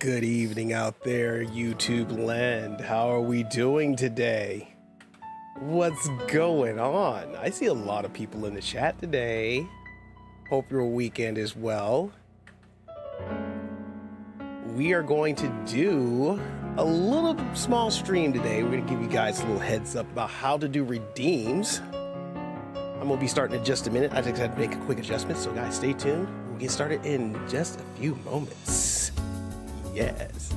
Good evening out there, YouTube land. How are we doing today? What's going on? I see a lot of people in the chat today. Hope your weekend is well. We are going to do a little small stream today. We're going to give you guys a little heads up about how to do redeems. I'm going to be starting in just a minute. I just had to make a quick adjustment, so guys, stay tuned. We'll get started in just a few moments. Yes.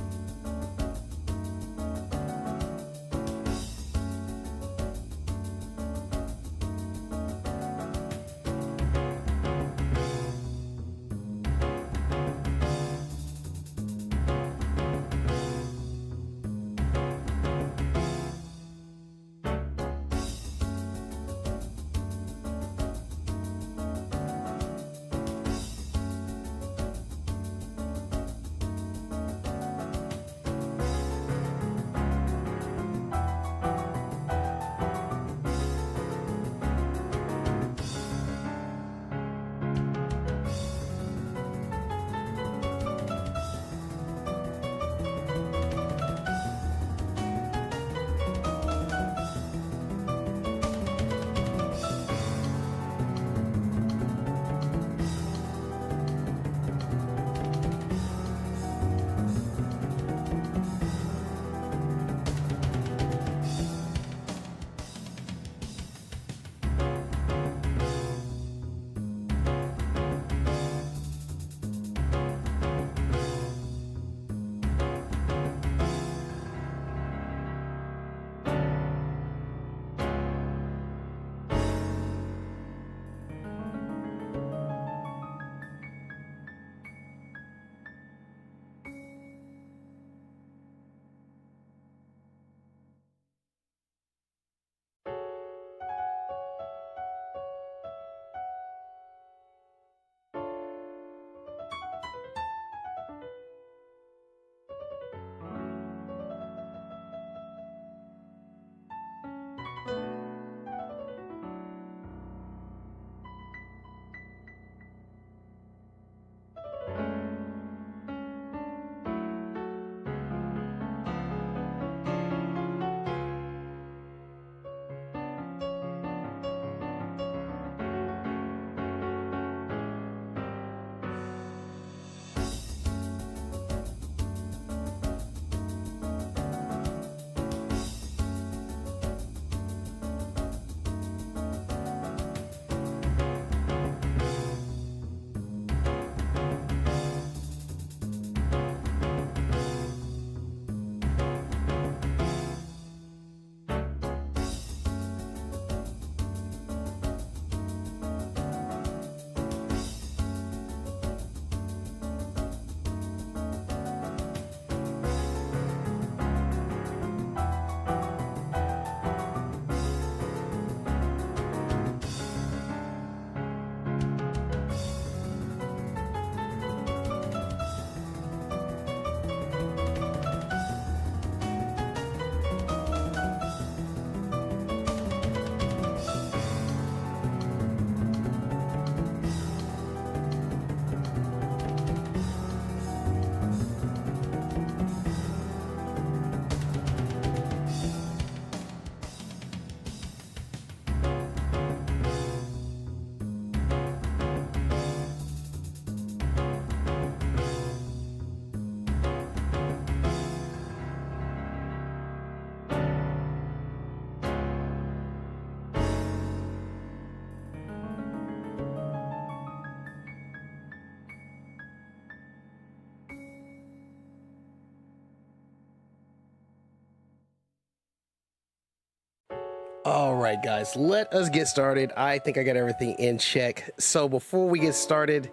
All right, guys, let us get started. I think I got everything in check. So before we get started,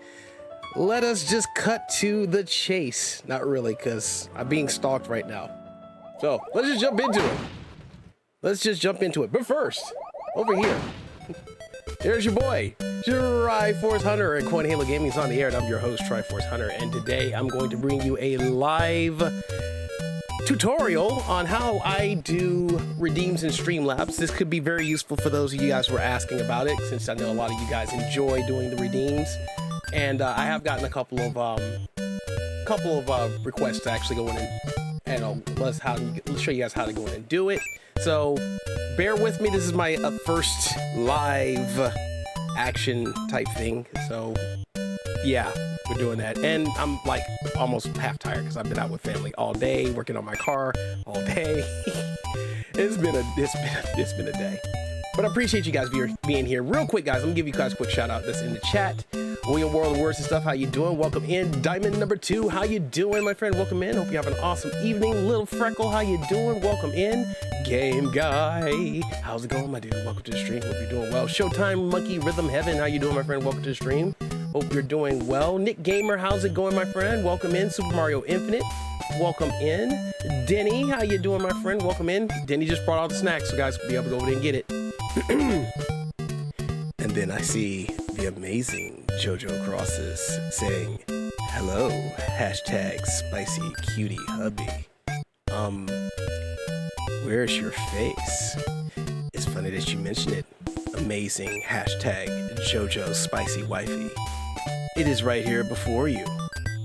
let us just cut to the chase. Not really, because I'm being stalked right now. So let's just jump into it. But first, over here, there's your boy, Triforce Hunter, and Coin Halo Gaming is on the air, and I'm your host, Triforce Hunter, and today I'm going to bring you a live tutorial on how I do redeems in Streamlabs. This could be very useful for those of you guys who are asking about it, since I know a lot of you guys enjoy doing the redeems. And I have gotten a couple of couple of requests to actually go in and let's show you guys how to go in and do it. So bear with me. This is my first live action type thing. So yeah, we're doing that, and I'm like almost half tired because I've been out with family all day, working on my car all day. It's been a day. But I appreciate you guys being here. Real quick, guys, I'm gonna give you guys a quick shout out that's in the chat. William World of Words and stuff, how you doing? Welcome in. Diamond number 2, how you doing, my friend? Welcome in. Hope you have an awesome evening. Little Freckle, how you doing? Welcome in. Game Guy, how's it going, my dude? Welcome to the stream. Hope you're doing well. Showtime Monkey Rhythm Heaven, how you doing, my friend? Welcome to the stream. Hope you're doing well. Nick Gamer, how's it going, my friend? Welcome in. Super Mario Infinite, welcome in. Denny, how you doing, my friend? Welcome in. Denny just brought all the snacks, so guys will be able to go over there and get it. And then I see the amazing JoJo Crosses saying, hello, hashtag spicy cutie hubby. Where's your face? It's funny that you mention it. Amazing hashtag JoJo spicy wifey. It is right here before you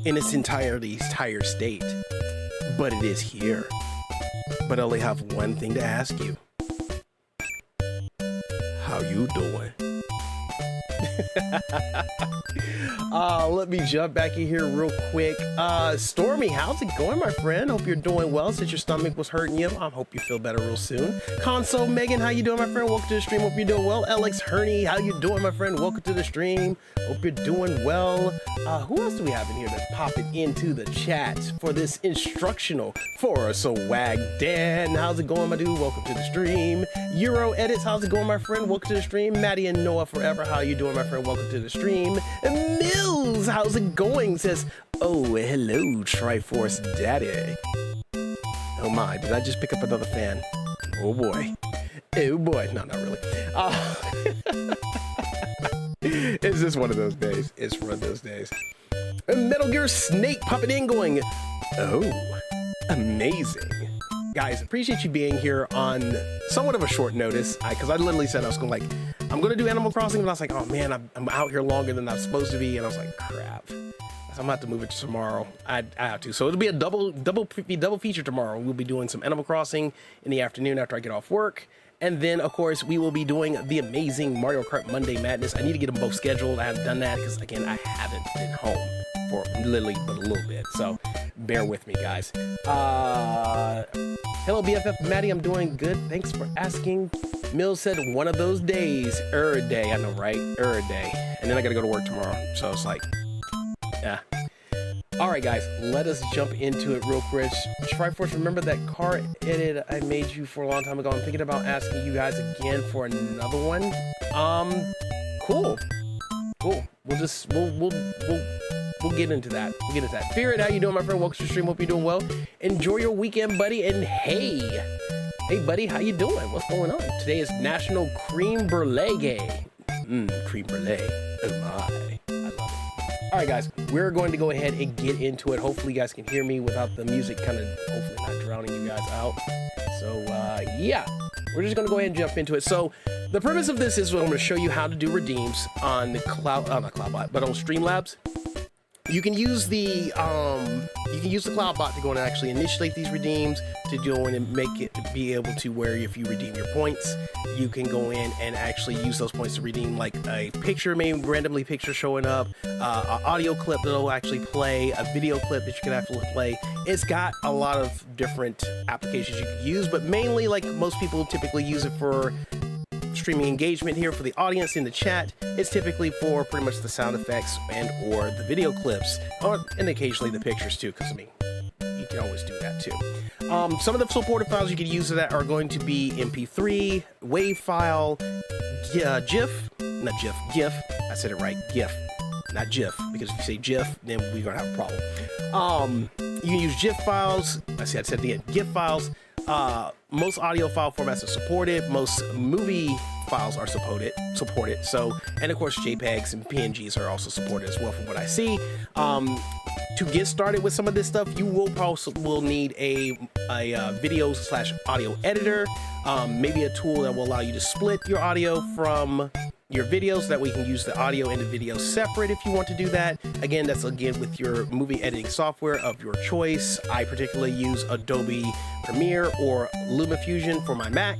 in its entire state, but it is here. But I only have one thing to ask you. How you doing? Let me jump back in here real quick. Stormy, how's it going, my friend? Hope you're doing well since your stomach was hurting you. I hope you feel better real soon. Console Megan, how you doing, my friend? Welcome to the stream. Hope you're doing well. Alex Herney, how you doing, my friend? Welcome to the stream. Hope you're doing well. Who else do we have in here that's popping into the chat for this instructional for a swag? Dan, how's it going, my dude? Welcome to the stream. Euro Edits, how's it going, my friend? Welcome to the stream. Maddie and Noah Forever, how you doing, my friend? Welcome to the stream. And Mills, how's it going? Says, oh, hello, Triforce Daddy. Oh my, did I just pick up another fan? Oh boy. Oh boy. No, not really. It's just one of those days. It's one of those days. And Metal Gear Snake popping in going, oh, amazing. Guys, appreciate you being here on somewhat of a short notice, because I literally said I was going I'm going to do Animal Crossing, but I was like, oh man, I'm out here longer than I'm supposed to be, and I was like, crap. So I'm gonna have to move it to tomorrow. I have to. So it'll be a double feature tomorrow. We'll be doing some Animal Crossing in the afternoon after I get off work. And then, of course, we will be doing the amazing Mario Kart Monday Madness. I need to get them both scheduled. I haven't done that because, again, I haven't been home for literally but a little bit. So bear with me, guys. Hello, BFF Maddie. I'm doing good. Thanks for asking. Mills said one of those days. Day. I know, right? Day. And then I got to go to work tomorrow. So it's like, yeah. All right, guys, let us jump into it real quick. Triforce, remember that car edit I made you for a long time ago? I'm thinking about asking you guys again for another one. Cool. We'll get into that. We'll get into that. Fear it, how you doing, my friend? Welcome to the stream. Hope you're doing well. Enjoy your weekend, buddy. And hey, buddy, how you doing? What's going on? Today is National Cream Brulee Day. Cream brulee. Oh my. All right, guys, we're going to go ahead and get into it. Hopefully you guys can hear me without the music kind of hopefully not drowning you guys out. So yeah, we're just going to go ahead and jump into it. So the premise of this is I'm going to show you how to do redeems on not CloudBot, but on Streamlabs. You can use the CloudBot to go and actually initiate these redeems, to go in and make it to be able to where if you redeem your points, you can go in and actually use those points to redeem like a picture, maybe randomly picture showing up, an audio clip that'll actually play, a video clip that you can actually play. It's got a lot of different applications you can use, but mainly like most people typically use it for streaming engagement here for the audience in the chat. It's typically for pretty much the sound effects and or the video clips, and occasionally the pictures too, because I mean, you can always do that too. Some of the supported files you can use for that are going to be MP3, WAV file, GIF. I said it right, GIF, not GIF, because if you say GIF, then we're gonna have a problem. You can use GIF files. I said it again, GIF files. Most audio file formats are supported. Most movie files are supported. So, and of course, JPEGs and PNGs are also supported as well, from what I see. To get started with some of this stuff, you will need a video/audio editor, maybe a tool that will allow you to split your audio from your videos. That way you can use the audio and the video separate if you want to do that. Again, that's again with your movie editing software of your choice. I particularly use Adobe Premiere or LumaFusion for my Mac.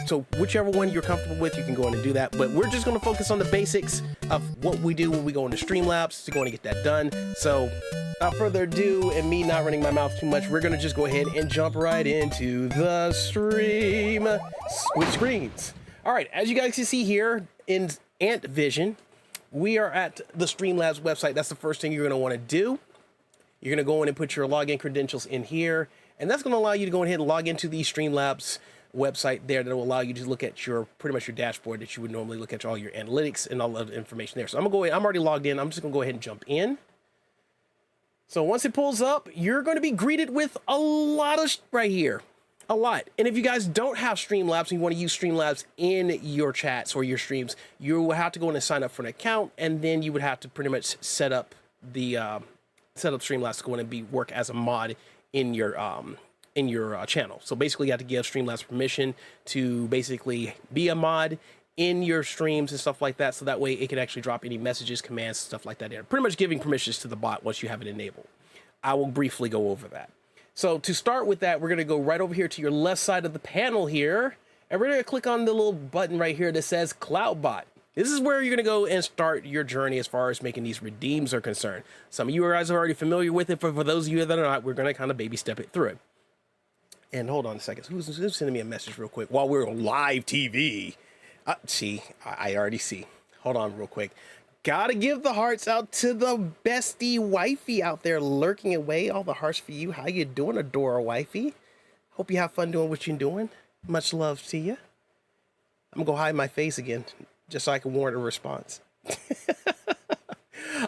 So whichever one you're comfortable with, you can go in and do that. But we're just going to focus on the basics of what we do when we go into Streamlabs to go in and get that done. So without further ado, and me not running my mouth too much, we're going to just go ahead and jump right into the stream with screens. All right, as you guys can see here in Ant Vision, we are at the Streamlabs website. That's the first thing you're going to want to do. You're going to go in and put your login credentials in here, and that's going to allow you to go ahead and log into the Streamlabs website there. That will allow you to look at your pretty much your dashboard that you would normally look at all your analytics and all of the information there. So I'm gonna go ahead, I'm already logged in. I'm just gonna go ahead and jump in. So once it pulls up, you're going to be greeted with a lot of right here, a lot. And if you guys don't have Streamlabs and you want to use Streamlabs in your chats or your streams, you will have to go in and sign up for an account, and then you would have to pretty much set up the Streamlabs to go in and work as a mod in your channel. So basically you have to give Streamlabs permission to basically be a mod in your streams and stuff like that, so that way it can actually drop any messages, commands, stuff like that there. Pretty much giving permissions to the bot once you have it enabled. I will briefly go over that. So to start with that, we're going to go right over here to your left side of the panel here, and we're going to click on the little button right here that says CloudBot. This is where you're going to go and start your journey as far as making these redeems are concerned. Some of you guys are already familiar with it, but for those of you that are not, we're going to kind of baby step it through it. And hold on a second. Who's sending me a message real quick while we're on live TV? See, I already see. Hold on real quick. Gotta give the hearts out to the bestie wifey out there lurking away. All the hearts for you. How you doing, Adora wifey? Hope you have fun doing what you're doing. Much love to you. I'm gonna go hide my face again just so I can warrant a response.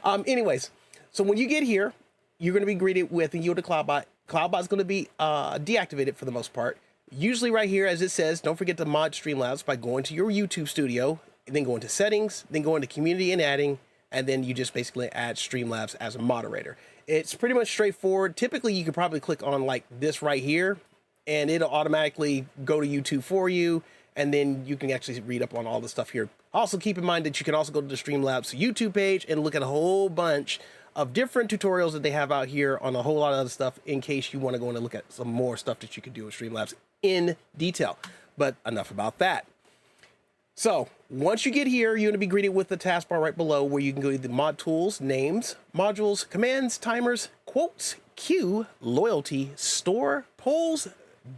Anyways, so when you get here, you're gonna be greeted with a yield to CloudBot. CloudBot's going to be deactivated for the most part. Usually right here, as it says, don't forget to mod Streamlabs by going to your YouTube studio, and then go into settings, then go into community and adding, and then you just basically add Streamlabs as a moderator. It's pretty much straightforward. Typically, you could probably click on like this right here, and it'll automatically go to YouTube for you, and then you can actually read up on all the stuff here. Also, keep in mind that you can also go to the Streamlabs YouTube page and look at a whole bunch of different tutorials that they have out here on a whole lot of other stuff in case you want to go in and look at some more stuff that you can do with Streamlabs in detail. But enough about that. So once you get here, you're going to be greeted with the taskbar right below where you can go to the mod tools, names, modules, commands, timers, quotes, queue, loyalty, store, polls,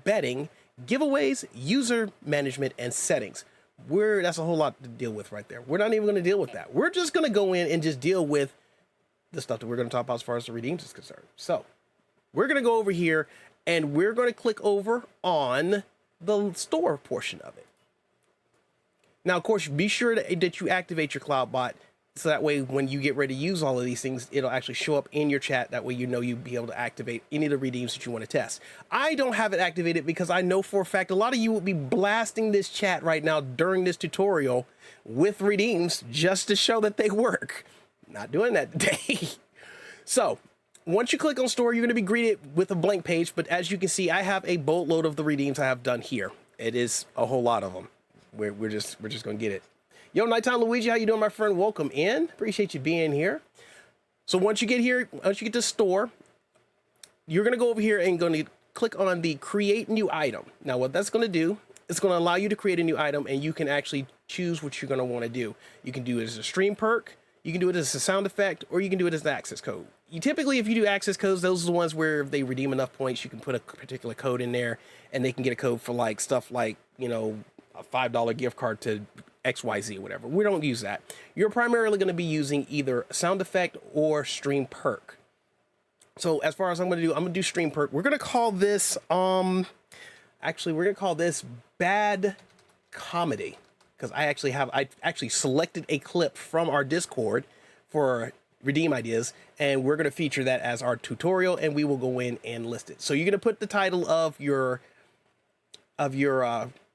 betting, giveaways, user management, and settings. That's a whole lot to deal with right there. We're not even going to deal with that. We're just going to go in and just deal with the stuff that we're going to talk about as far as the redeems is concerned. So we're going to go over here and we're going to click over on the store portion of it. Now, of course, be sure that you activate your CloudBot so that way when you get ready to use all of these things, it'll actually show up in your chat. That way, you know, you'll be able to activate any of the redeems that you want to test. I don't have it activated because I know for a fact a lot of you will be blasting this chat right now during this tutorial with redeems just to show that they work. Not doing that today. So once you click on store, you're going to be greeted with a blank page. But as you can see, I have a boatload of the redeems I have done here. It is a whole lot of them. We're just going to get it. Yo, Nighttime Luigi, how you doing, my friend? Welcome in. Appreciate you being here. So once you get here, once you get to store, you're going to go over here and going to click on the create new item. Now what that's going to do, it's going to allow you to create a new item, and you can actually choose what you're going to want to do. You can do it as a stream perk. You can do it as a sound effect, or you can do it as an access code. You typically, if you do access codes, those are the ones where if they redeem enough points, you can put a particular code in there, and they can get a code for like stuff like, you know, a $5 gift card to XYZ or whatever. We don't use that. You're primarily going to be using either a sound effect or stream perk. So as far as I'm going to do, I'm going to do stream perk. We're going to call this, actually, we're going to call this bad comedy. Because I actually selected a clip from our Discord for redeem ideas, and we're going to feature that as our tutorial, and we will go in and list it. So you're going to put the title of your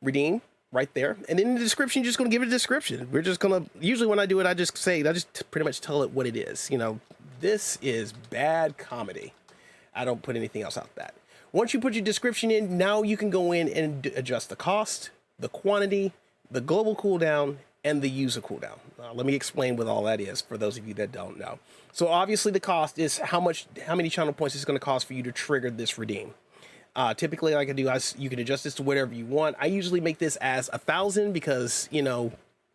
redeem right there, and in the description, you're just going to give it a description. We're just going to, usually when I do it, I just pretty much tell it what it is. You know, this is bad comedy. I don't put anything else out that. Once you put your description in, now you can go in and adjust the cost, the quantity, the global cooldown, and the user cooldown. Let me explain what all that is for those of you that don't know. So obviously the cost is how many channel points it's going to cost for you to trigger this redeem. Typically, like I do, you can adjust this to whatever you want. I usually make this as 1,000 because, you know,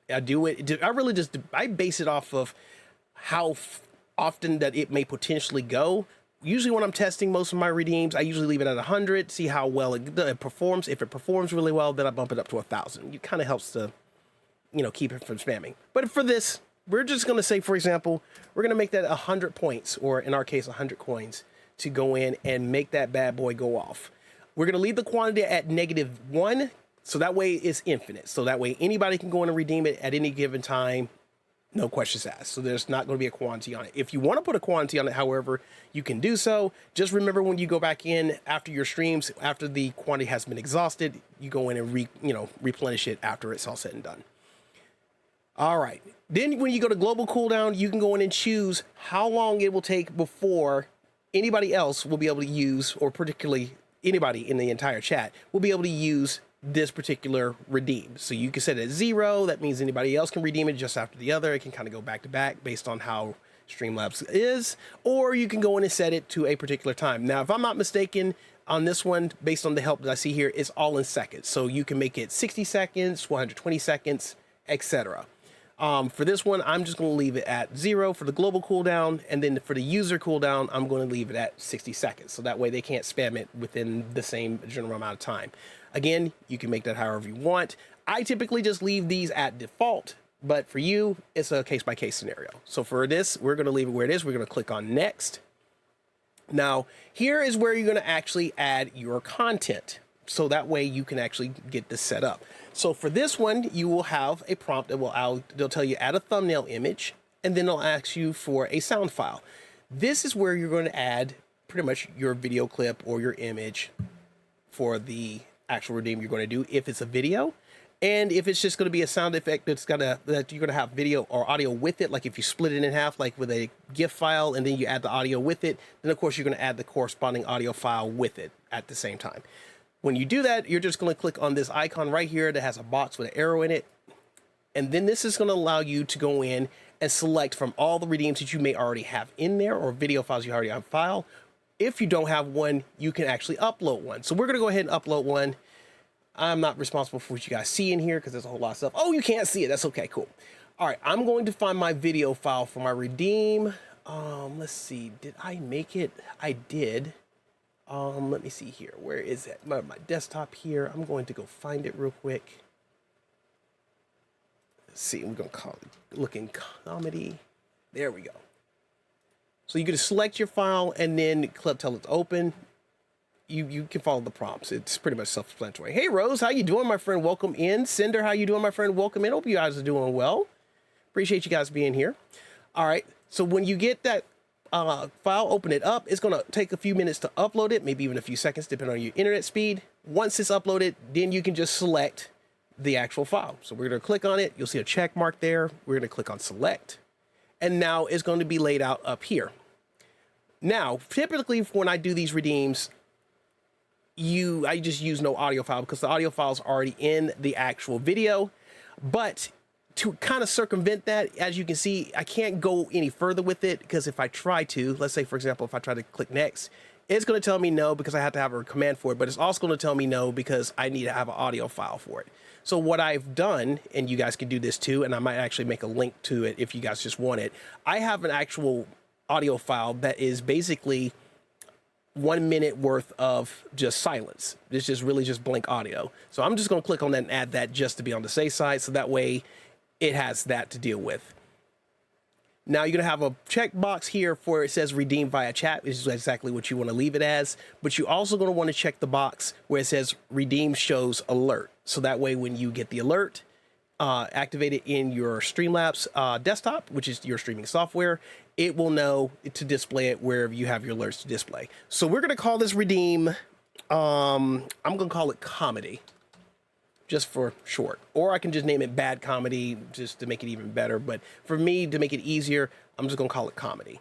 I base it off of how often that it may potentially go. Usually when I'm testing most of my redeems, I usually leave it at 100, see how well it performs. If it performs really well, then I bump it up to 1,000. It kind of helps to, you know, keep it from spamming. But for this, we're just going to say, for example, we're going to make that 100 points, or in our case, 100 coins, to go in and make that bad boy go off. We're going to leave the quantity at -1, so that way it's infinite. So that way anybody can go in and redeem it at any given time, no questions asked. So there's not going to be a quantity on it. If you want to put a quantity on it, however, you can do so. Just remember when you go back in after your streams, after the quantity has been exhausted, you go in and replenish it after it's all said and done. All right. Then when you go to global cooldown, you can go in and choose how long it will take before anybody else will be able to use, or particularly anybody in the entire chat will be able to use this particular redeem. So you can set it at 0. That means anybody else can redeem it just after the other. It can kind of go back to back based on how Streamlabs is, or you can go in and set it to a particular time. Now, if I'm not mistaken on this one, based on the help that I see here, it's all in seconds. So you can make it 60 seconds, 120 seconds, etc. For this one, I'm just going to leave it at 0 for the global cooldown, and then for the user cooldown, I'm going to leave it at 60 seconds. So that way they can't spam it within the same general amount of time. Again, you can make that however you want. I typically just leave these at default, but for you, it's a case-by-case scenario. So for this, we're going to leave it where it is. We're going to click on next. Now, here is where you're going to actually add your content. So that way you can actually get this set up. So for this one, you will have a prompt that they'll tell you add a thumbnail image, and then they'll ask you for a sound file. This is where you're going to add pretty much your video clip or your image for the actual redeem you're going to do, if it's a video. And if it's just going to be a sound effect that you're going to have video or audio with it, like if you split it in half, like with a GIF file, and then you add the audio with it, then of course you're going to add the corresponding audio file with it at the same time. When you do that, you're just going to click on this icon right here that has a box with an arrow in it. And then this is going to allow you to go in and select from all the redeems that you may already have in there, or video files you already have file. If you don't have one, you can actually upload one. So we're going to go ahead and upload one. I'm not responsible for what you guys see in here because there's a whole lot of stuff. Oh, you can't see it. That's okay. Cool. All right. I'm going to find my video file for my redeem. Let's see. Did I make it? I did. Let me see here. Where is it? My desktop here. I'm going to go find it real quick. Let's see. We're going to call it looking comedy. There we go. So you can select your file and then tell it to open. You can follow the prompts. It's pretty much self-explanatory. Hey, Rose, how you doing, my friend? Welcome in. Cinder, how you doing, my friend? Welcome in. Hope you guys are doing well. Appreciate you guys being here. All right. So when you get that file, open it up. It's going to take a few minutes to upload it, maybe even a few seconds, depending on your internet speed. Once it's uploaded, then you can just select the actual file. So we're going to click on it. You'll see a check mark there. We're going to click on select. And now it's going to be laid out up here. Now, typically when I do these redeems, I just use no audio file because the audio file is already in the actual video. But to kind of circumvent that, as you can see, I can't go any further with it because if I try to, let's say, for example, if I try to click next, it's going to tell me no because I have to have a command for it, but it's also going to tell me no because I need to have an audio file for it. So what I've done, and you guys can do this too, and I might actually make a link to it if you guys just want it. I have an actual audio file that is basically 1 minute worth of just silence. It's just really just blank audio. So I'm just going to click on that and add that just to be on the safe side. So that way it has that to deal with. Now you're going to have a checkbox here for it says redeem via chat, which is exactly what you want to leave it as. But you're also going to want to check the box where it says redeem shows alert. So that way when you get the alert, activate it in your Streamlabs desktop, which is your streaming software, it will know to display it wherever you have your alerts to display. So we're going to call this redeem, I'm going to call it comedy, just for short. Or I can just name it bad comedy just to make it even better. But for me, to make it easier, I'm just going to call it comedy.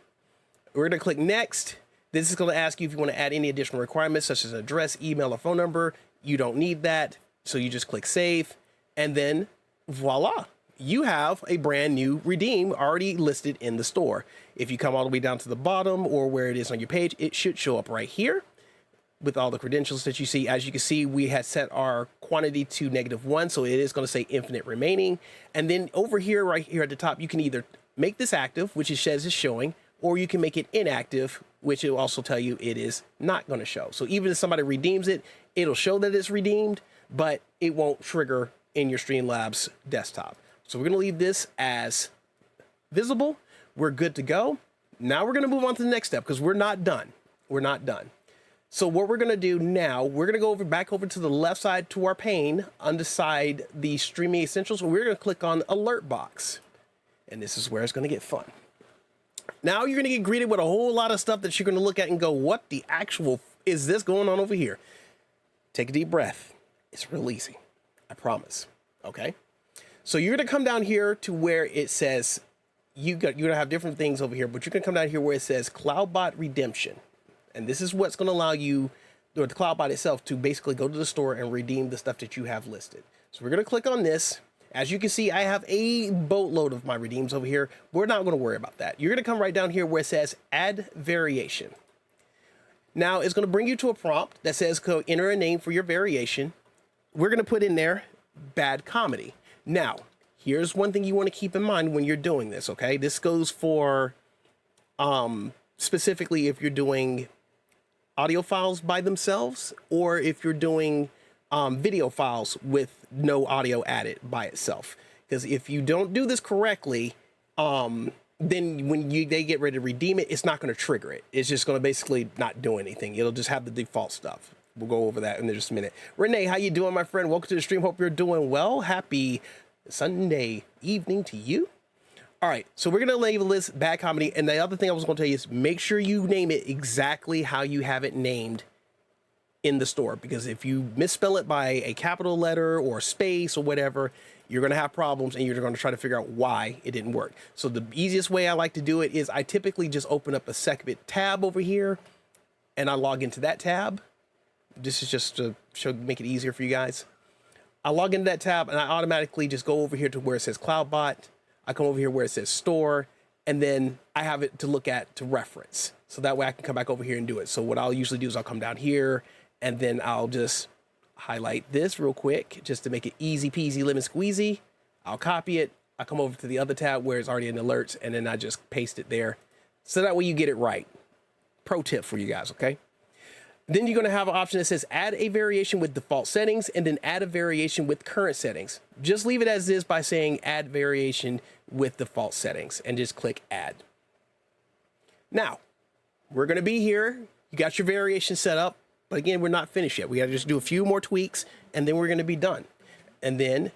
We're going to click next. This is going to ask you if you want to add any additional requirements, such as an address, email, or phone number. You don't need that. So you just click save. And then voila, you have a brand new redeem already listed in the store. If you come all the way down to the bottom or where it is on your page, it should show up right here with all the credentials that you see. As you can see, we had set our quantity to -1, so it is going to say infinite remaining. And then over here, right here at the top, you can either make this active, which it says is showing, or you can make it inactive, which it will also tell you it is not going to show. So even if somebody redeems it, it'll show that it's redeemed, but it won't trigger in your Streamlabs desktop. So we're going to leave this as visible. We're good to go. Now we're going to move on to the next step because we're not done. We're not done. So what we're going to do now, we're going to go back over to the left side to our pane, underside the streaming essentials. We're going to click on alert box. And this is where it's going to get fun. Now you're going to get greeted with a whole lot of stuff that you're going to look at and go, what the actual is this going on over here? Take a deep breath. It's real easy. I promise. Okay. So you're going to come down here to where it says you're going to have different things over here, but you're going to come down here where it says CloudBot Redemption. And this is what's going to allow you, or the CloudBot itself, to basically go to the store and redeem the stuff that you have listed. So we're going to click on this. As you can see, I have a boatload of my redeems over here. We're not going to worry about that. You're going to come right down here where it says add variation. Now it's going to bring you to a prompt that says enter a name for your variation. We're going to put in there bad comedy. Now, here's one thing you want to keep in mind when you're doing this, okay? This goes for specifically if you're doing audio files by themselves, or if you're doing video files with no audio added by itself. Because if you don't do this correctly, then when they get ready to redeem it, it's not going to trigger it. It's just going to basically not do anything. It'll just have the default stuff. We'll go over that in just a minute. Renee, how you doing, my friend? Welcome to the stream. Hope you're doing well. Happy Sunday evening to you. All right, so we're gonna label this bad comedy. And the other thing I was gonna tell you is make sure you name it exactly how you have it named in the store, because if you misspell it by a capital letter or space or whatever, you're gonna have problems and you're gonna try to figure out why it didn't work. So the easiest way I like to do it is I typically just open up a separate tab over here and I log into that tab. This is just to make it easier for you guys. I log into that tab and I automatically just go over here to where it says CloudBot. I come over here where it says store, and then I have it to look at to reference. So that way I can come back over here and do it. So what I'll usually do is I'll come down here and then I'll just highlight this real quick just to make it easy peasy lemon squeezy. I'll copy it. I come over to the other tab where it's already in alerts, and then I just paste it there. So that way you get it right. Pro tip for you guys, okay? Then you're going to have an option that says add a variation with default settings, and then add a variation with current settings. Just leave it as is by saying add variation with default settings and just click add. Now, we're going to be here. You got your variation set up, but again, we're not finished yet. We got to just do a few more tweaks and then we're going to be done. And then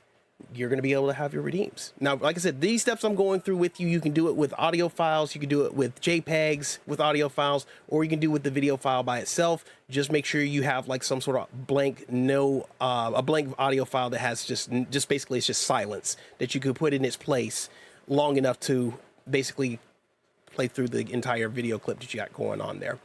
you're going to be able to have your redeems. Now, like I said, these steps I'm going through with you, you can do it with audio files, you can do it with JPEGs with audio files, or you can do with the video file by itself. Just make sure you have like some sort of blank, a blank audio file that has just basically it's just silence that you could put in its place long enough to basically play through the entire video clip that you got going on there.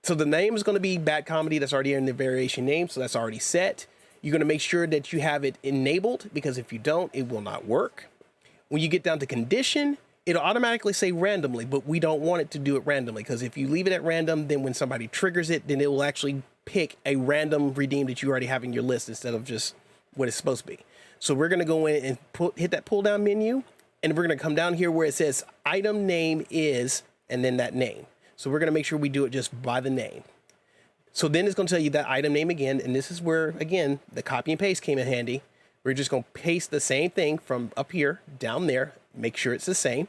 So the name is going to be bad comedy. That's already in the variation name, so that's already set. You're going to make sure that you have it enabled, because if you don't, it will not work. When you get down to condition, it'll automatically say randomly, but we don't want it to do it randomly, because if you leave it at random, then when somebody triggers it, then it will actually pick a random redeem that you already have in your list instead of just what it's supposed to be. So we're going to go in and hit that pull down menu, and we're going to come down here where it says item name is, and then that name. So we're going to make sure we do it just by the name. So then it's going to tell you that item name again. And this is where, again, the copy and paste came in handy. We're just going to paste the same thing from up here down there. Make sure it's the same.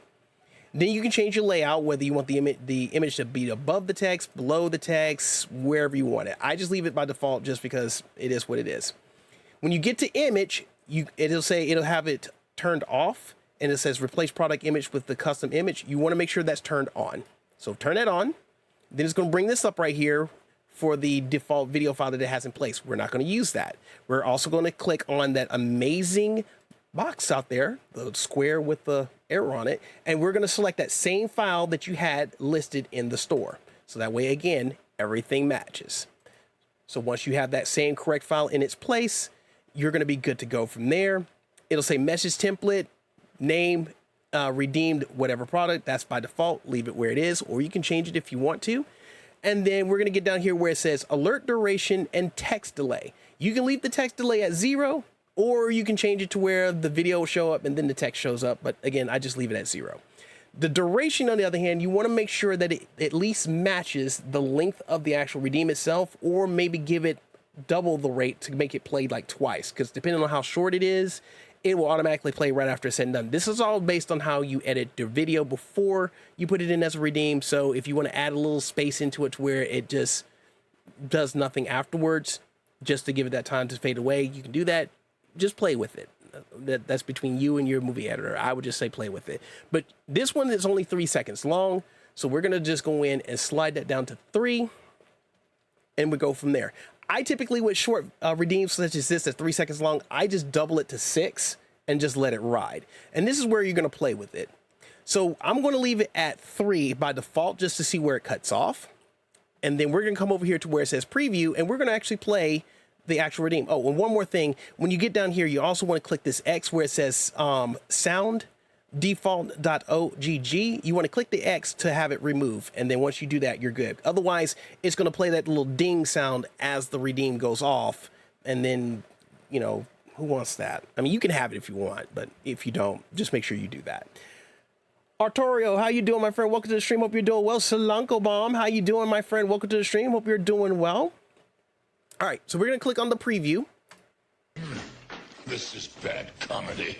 Then you can change your layout, whether you want the image to be above the text, below the text, wherever you want it. I just leave it by default just because it is what it is. When you get to image, it'll have it turned off, and it says replace product image with the custom image. You want to make sure that's turned on. So turn that on. Then it's going to bring this up right here for the default video file that it has in place. We're not going to use that. We're also going to click on that amazing box out there, the square with the arrow on it, and we're going to select that same file that you had listed in the store. So that way, again, everything matches. So once you have that same correct file in its place, you're going to be good to go from there. It'll say message template. name, redeemed whatever product, that's by default, leave it where it is, or you can change it if you want to. And then we're gonna get down here where it says alert duration and text delay. You can leave the text delay at 0, or you can change it to where the video will show up and then the text shows up. But again, I just leave it at 0. The duration, on the other hand, you want to make sure that it at least matches the length of the actual redeem itself, or maybe give it double the rate to make it play like twice, because depending on how short it is, it will automatically play right after it's said and done. This is all based on how you edit your video before you put it in as a redeem. So if you want to add a little space into it to where it just does nothing afterwards, just to give it that time to fade away, you can do that. Just play with it. That's between you and your movie editor. I would just say play with it. But this one is only 3 seconds long, so we're gonna just go in and slide that down to 3, and we go from there. I typically, with short redeems such as this, that's 3 seconds long, I just double it to 6 and just let it ride. And this is where you're gonna play with it. So I'm gonna leave it at 3 by default just to see where it cuts off. And then we're gonna come over here to where it says preview, and we're gonna actually play the actual redeem. Oh, and one more thing, when you get down here, you also want to click this X where it says sound default.ogg. You want to click the X to have it remove, and then once you do that, you're good. Otherwise, it's going to play that little ding sound as the redeem goes off, and then, you know, who wants that? I mean, you can have it if you want, but if you don't, just make sure you do that. Artorio, how you doing, my friend? Welcome to the stream. Hope you're doing well. Solanko Bomb, how you doing, my friend? Welcome to the stream. Hope you're doing well. All right, so we're gonna click on the preview. This is bad comedy.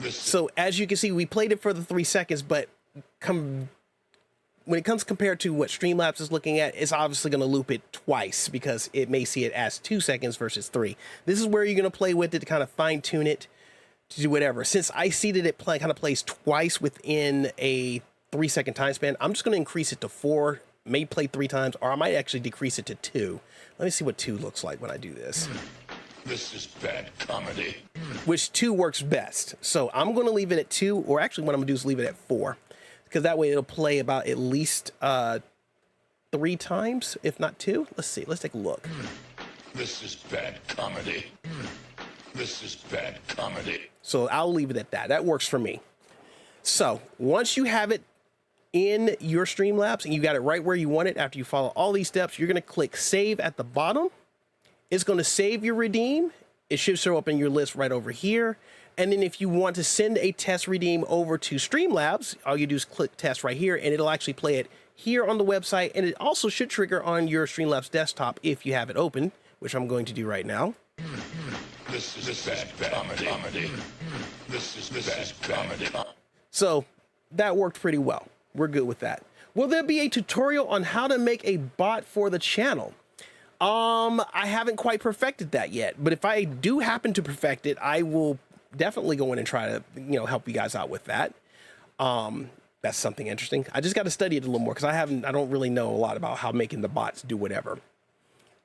So as you can see, we played it for the 3 seconds, but when it comes compared to what Streamlabs is looking at, it's obviously gonna loop it twice because it may see it as 2 seconds versus 3. This is where you're gonna play with it to kind of fine tune it to do whatever. Since I see that it kind of plays twice within a 3 second time span, I'm just gonna increase it to 4, may play 3 times, or I might actually decrease it to 2. Let me see what 2 looks like when I do this. This is bad comedy. Which 2 works best. So I'm going to leave it at 2, or actually what I'm going to do is leave it at 4. Because that way it'll play about at least 3 times, if not 2. Let's see. Let's take a look. This is bad comedy. This is bad comedy. So I'll leave it at that. That works for me. So once you have it in your Streamlabs and you got it right where you want it, after you follow all these steps, you're going to click save at the bottom. It's going to save your redeem. It should show up in your list right over here. And then if you want to send a test redeem over to Streamlabs, all you do is click test right here, and it'll actually play it here on the website. And it also should trigger on your Streamlabs desktop if you have it open, which I'm going to do right now. This is bad comedy. This is bad comedy. So that worked pretty well. We're good with that. Will there be a tutorial on how to make a bot for the channel? I haven't quite perfected that yet, but if I do happen to perfect it, I will definitely go in and try to, help you guys out with that. That's something interesting. I just got to study it a little more because I don't really know a lot about how making the bots do whatever.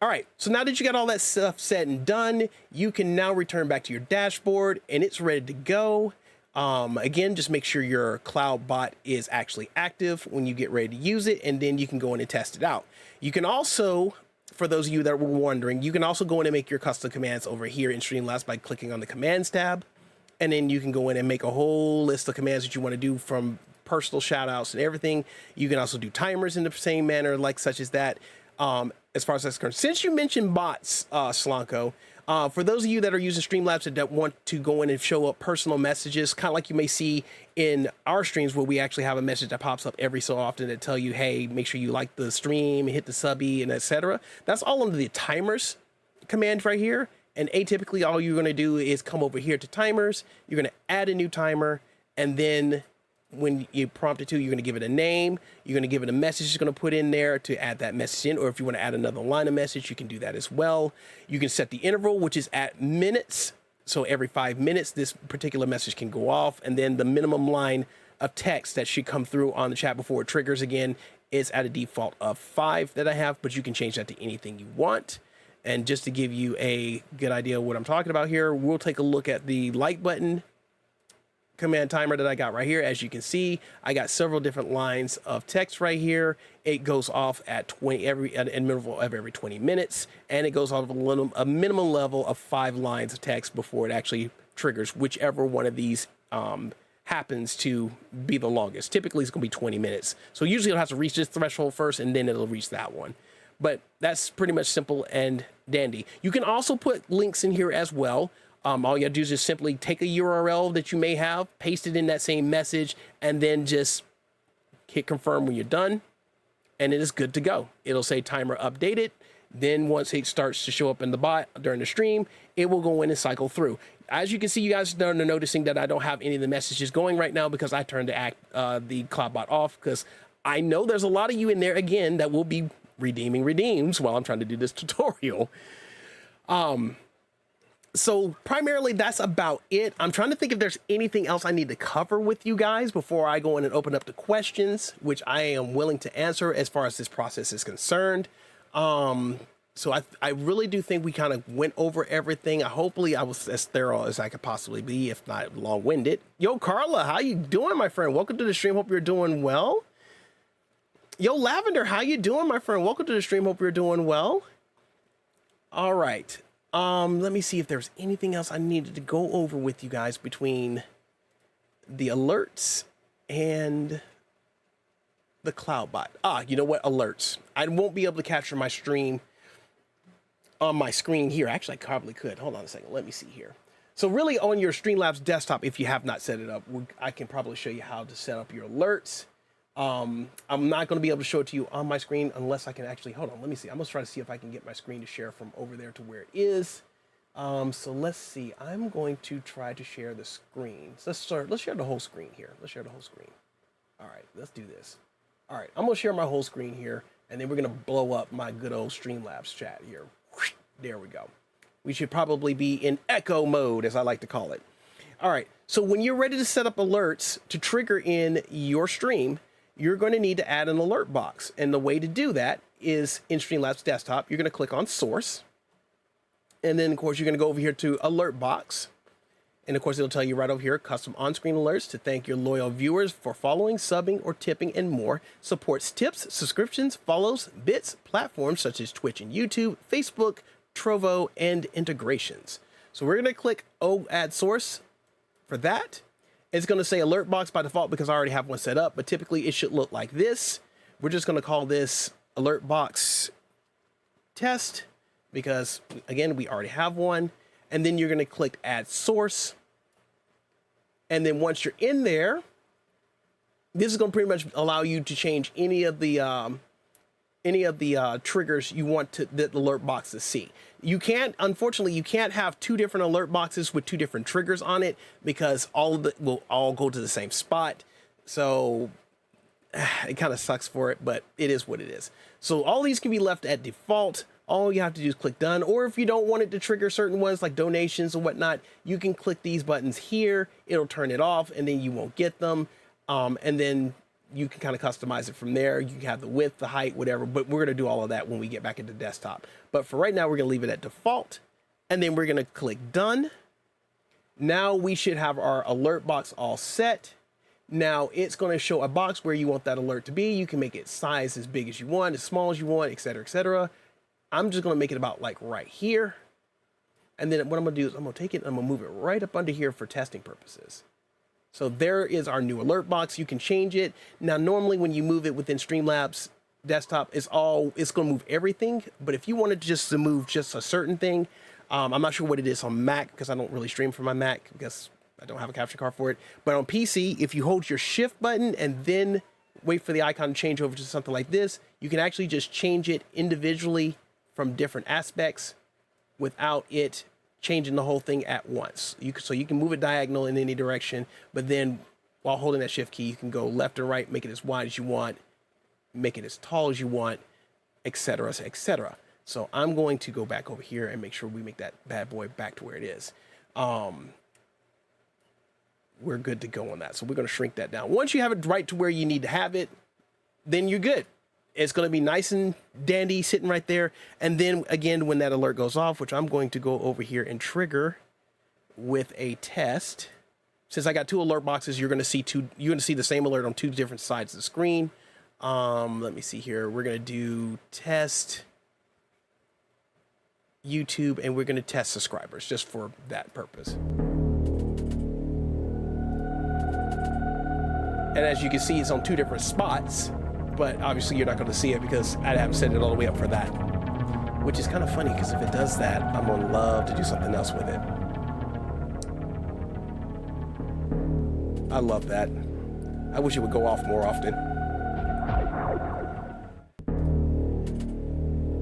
All right, so now that you got all that stuff said and done, you can now return back to your dashboard and it's ready to go. Again, just make sure your cloud bot is actually active when you get ready to use it, and then you can go in and test it out. You can also, for those of you that were wondering, you can also go in and make your custom commands over here in Streamlabs by clicking on the commands tab, and then you can go in and make a whole list of commands that you want to do, from personal shout outs and everything. You can also do timers in the same manner, like such as that. As far as that's concerned, since you mentioned bots, Slanko, for those of you that are using Streamlabs that want to go in and show up personal messages, kind of like you may see in our streams where we actually have a message that pops up every so often that tell you, hey, make sure you like the stream, hit the subby, and etc. That's all under the timers command right here. And atypically, all you're going to do is come over here to timers. You're going to add a new timer, and then when you prompt it to, you're going to give it a name. You're going to give it a message it's going to put in there to add that message in. Or if you want to add another line of message, you can do that as well. You can set the interval, which is at minutes. So every 5 minutes, this particular message can go off. And then the minimum line of text that should come through on the chat before it triggers again is at a default of 5 that I have, but you can change that to anything you want. And just to give you a good idea of what I'm talking about here, we'll take a look at the like button command timer that I got right here. As you can see, I got several different lines of text right here. It goes off at interval of every 20 minutes, and it goes off a minimum level of 5 lines of text before it actually triggers whichever one of these happens to be the longest. Typically, it's going to be 20 minutes. So usually it'll have to reach this threshold first, and then it'll reach that one. But that's pretty much simple and dandy. You can also put links in here as well. All you have to do is just simply take a URL that you may have, paste it in that same message, and then just hit confirm when you're done, and it is good to go. It'll say timer updated. Then once it starts to show up in the bot during the stream, it will go in and cycle through. As you can see, you guys are noticing that I don't have any of the messages going right now because I turned the cloud bot off, because I know there's a lot of you in there, again, that will be redeeming redeems while I'm trying to do this tutorial. So primarily that's about it. I'm trying to think if there's anything else I need to cover with you guys before I go in and open up the questions, which I am willing to answer as far as this process is concerned. So I really do think we kind of went over everything. Hopefully I was as thorough as I could possibly be, if not long-winded. Yo, Carla, how you doing, my friend? Welcome to the stream. Hope you're doing well. Yo, Lavender, how you doing, my friend? Welcome to the stream. Hope you're doing well. All right. Let me see if there's anything else I needed to go over with you guys between the alerts and the CloudBot. You know what? Alerts. I won't be able to capture my stream on my screen here. Actually, I probably could. Hold on a second. Let me see here. So really on your Streamlabs desktop, if you have not set it up, I can probably show you how to set up your alerts. I'm not going to be able to show it to you on my screen unless I can actually, hold on, let me see. I'm going to try to see if I can get my screen to share from over there to where it is. So let's see. I'm going to try to share the screen. So let's share the whole screen here. Let's share the whole screen. All right, let's do this. All right, I'm going to share my whole screen here, and then we're going to blow up my good old Streamlabs chat here. There we go. We should probably be in echo mode, as I like to call it. All right, so when you're ready to set up alerts to trigger in your stream, you're going to need to add an alert box. And the way to do that is in Streamlabs desktop, you're going to click on source. And then of course, you're going to go over here to alert box. And of course, it'll tell you right over here, custom on-screen alerts to thank your loyal viewers for following, subbing, or tipping and more. Supports tips, subscriptions, follows, bits, platforms such as Twitch and YouTube, Facebook, Trovo, and integrations. So we're going to click add source for that. It's going to say alert box by default because I already have one set up, but typically it should look like this. We're just going to call this alert box test because, again, we already have one. And then you're going to click add source. And then once you're in there, this is going to pretty much allow you to change any of the triggers you want the alert box to see. You can't, unfortunately, you can't have two different alert boxes with two different triggers on it because all of it will all go to the same spot. So it kind of sucks for it, but it is what it is. So all these can be left at default. All you have to do is click done. Or if you don't want it to trigger certain ones like donations or whatnot, you can click these buttons here. It'll turn it off and then you won't get them. And then you can kind of customize it from there. You can have the width, the height, whatever, but we're going to do all of that when we get back into desktop. But for right now, we're going to leave it at default, and then we're going to click done. Now we should have our alert box all set. Now it's going to show a box where you want that alert to be. You can make it size as big as you want, as small as you want, etc., etc. I'm just going to make it about like right here. And then what I'm going to do is I'm going to take it and I'm going to move it right up under here for testing purposes. So there is our new alert box. You can change it. Now, normally when you move it within Streamlabs desktop, it's going to move everything. But if you wanted to move just a certain thing, I'm not sure what it is on Mac because I don't really stream from my Mac because I don't have a capture card for it. But on PC, if you hold your shift button and then wait for the icon to change over to something like this, you can actually just change it individually from different aspects without it changing the whole thing at once. So you can move it diagonal in any direction, but then while holding that shift key, you can go left and right, make it as wide as you want, make it as tall as you want, etc., etc. So I'm going to go back over here and make sure we make that bad boy back to where it is. We're good to go on that. So we're going to shrink that down. Once you have it right to where you need to have it, then you're good. It's going to be nice and dandy sitting right there. And then again, when that alert goes off, which I'm going to go over here and trigger with a test. Since I got two alert boxes, you're going to see the same alert on two different sides of the screen. Let me see here. We're going to do test YouTube and we're going to test subscribers just for that purpose. And as you can see, it's on 2 different spots, but obviously you're not going to see it because I haven't set it all the way up for that, which is kind of funny because if it does that, I'm going to love to do something else with it. I love that. I wish it would go off more often.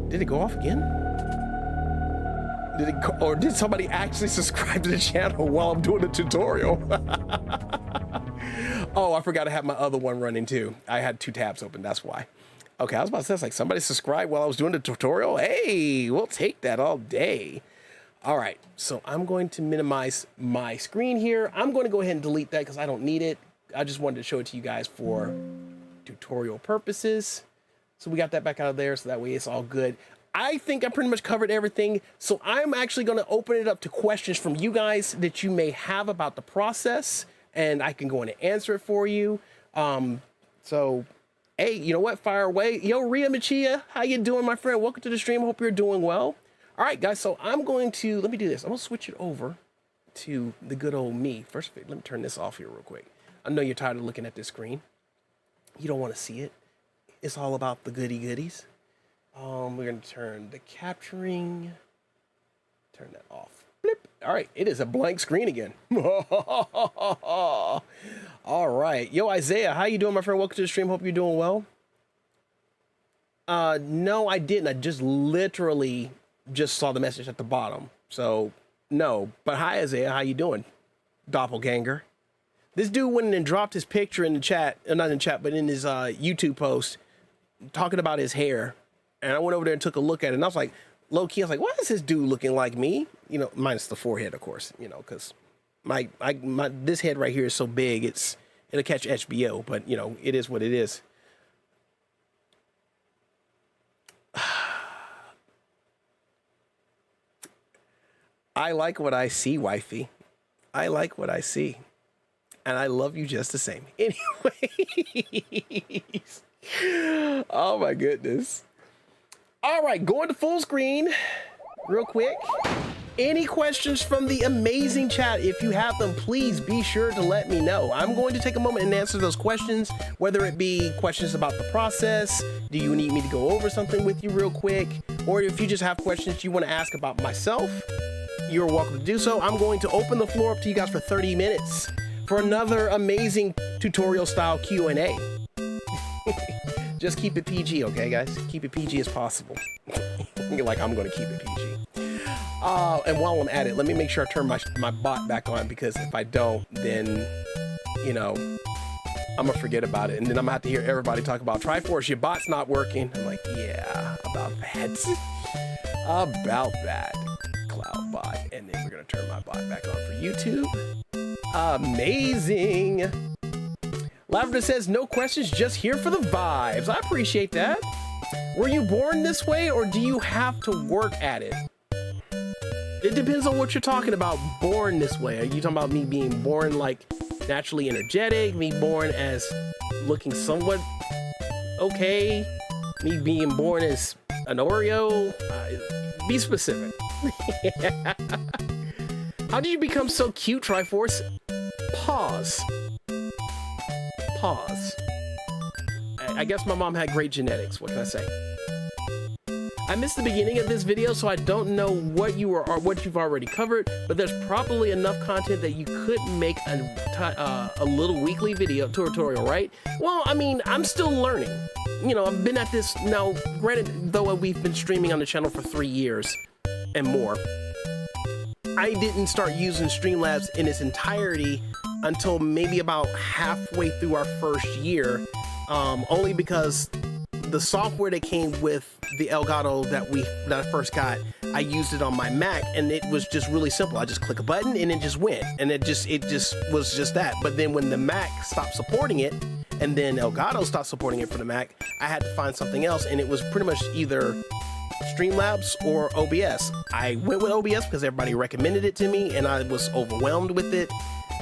Did it go off again? Did it go, or did somebody actually subscribe to the channel while I'm doing the tutorial? Oh, I forgot to have my other one running too. I had 2 tabs open, that's why. Okay, I was about to say, it's like somebody subscribed while I was doing the tutorial. Hey, we'll take that all day. All right, so I'm going to minimize my screen here. I'm going to go ahead and delete that because I don't need it. I just wanted to show it to you guys for tutorial purposes. So we got that back out of there, so that way it's all good. I think I pretty much covered everything. So I'm actually going to open it up to questions from you guys that you may have about the process, and I can go in and answer it for you. So, hey, you know what? Fire away. Yo, Ria Machia, how you doing, my friend? Welcome to the stream. Hope you're doing well. All right, guys, so I'm going to, let me do this. I'm going to switch it over to the good old me. First, let me turn this off here real quick. I know you're tired of looking at this screen. You don't want to see it. It's all about the goody goodies. We're going to turn the capturing, turn that off. Blip. All right, it is a blank screen again. All right. Yo, Isaiah, how you doing, my friend? Welcome to the stream. Hope you're doing well. No, I didn't. I just literally just saw the message at the bottom. So, no. But hi, Isaiah. How you doing? Doppelganger. This dude went and dropped his picture in the chat, not in the chat, but in his YouTube post, talking about his hair. And I went over there and took a look at it, and I was like, low key, I was like, why is this dude looking like me? You know, minus the forehead, of course, you know, because this head right here is so big, it'll catch HBO, but you know, it is what it is. I like what I see, wifey. I like what I see. And I love you just the same. Anyways. Oh my goodness. All right, going to full screen real quick. Any questions from the amazing chat? If you have them, please be sure to let me know. I'm going to take a moment and answer those questions, whether it be questions about the process, do you need me to go over something with you real quick, or if you just have questions you want to ask about myself, you're welcome to do so. I'm going to open the floor up to you guys for 30 minutes for another amazing tutorial style Q&A. Just keep it PG, okay, guys? Keep it PG as possible. Like I'm going to keep it PG. And while I'm at it, let me make sure I turn my bot back on, because if I don't, then, you know, I'm going to forget about it. And then I'm going to have to hear everybody talk about Triforce, your bot's not working. I'm like, yeah, about that. About that. Cloud bot. And then we're going to turn my bot back on for YouTube. Amazing. Lavender says, no questions, just here for the vibes. I appreciate that. Were you born this way, or do you have to work at it? It depends on what you're talking about, born this way. Are you talking about me being born like naturally energetic, me born as looking somewhat okay, me being born as an Oreo? Be specific. How did you become so cute, Triforce? Pause. Pause. I guess my mom had great genetics. What can I say? I missed the beginning of this video, so I don't know what you've already covered, but there's probably enough content that you could make a little weekly video tutorial, right? Well, I mean, I'm still learning. You know, I've been at this now, granted, though we've been streaming on the channel for 3 years and more, I didn't start using Streamlabs in its entirety until maybe about halfway through our first year, only because the software that came with the Elgato that I first got, I used it on my Mac, and it was just really simple. I just click a button and it just went, and it just was just that. But then when the Mac stopped supporting it, and then Elgato stopped supporting it for the Mac, I had to find something else, and it was pretty much either Streamlabs or OBS. I went with OBS because everybody recommended it to me, and I was overwhelmed with it.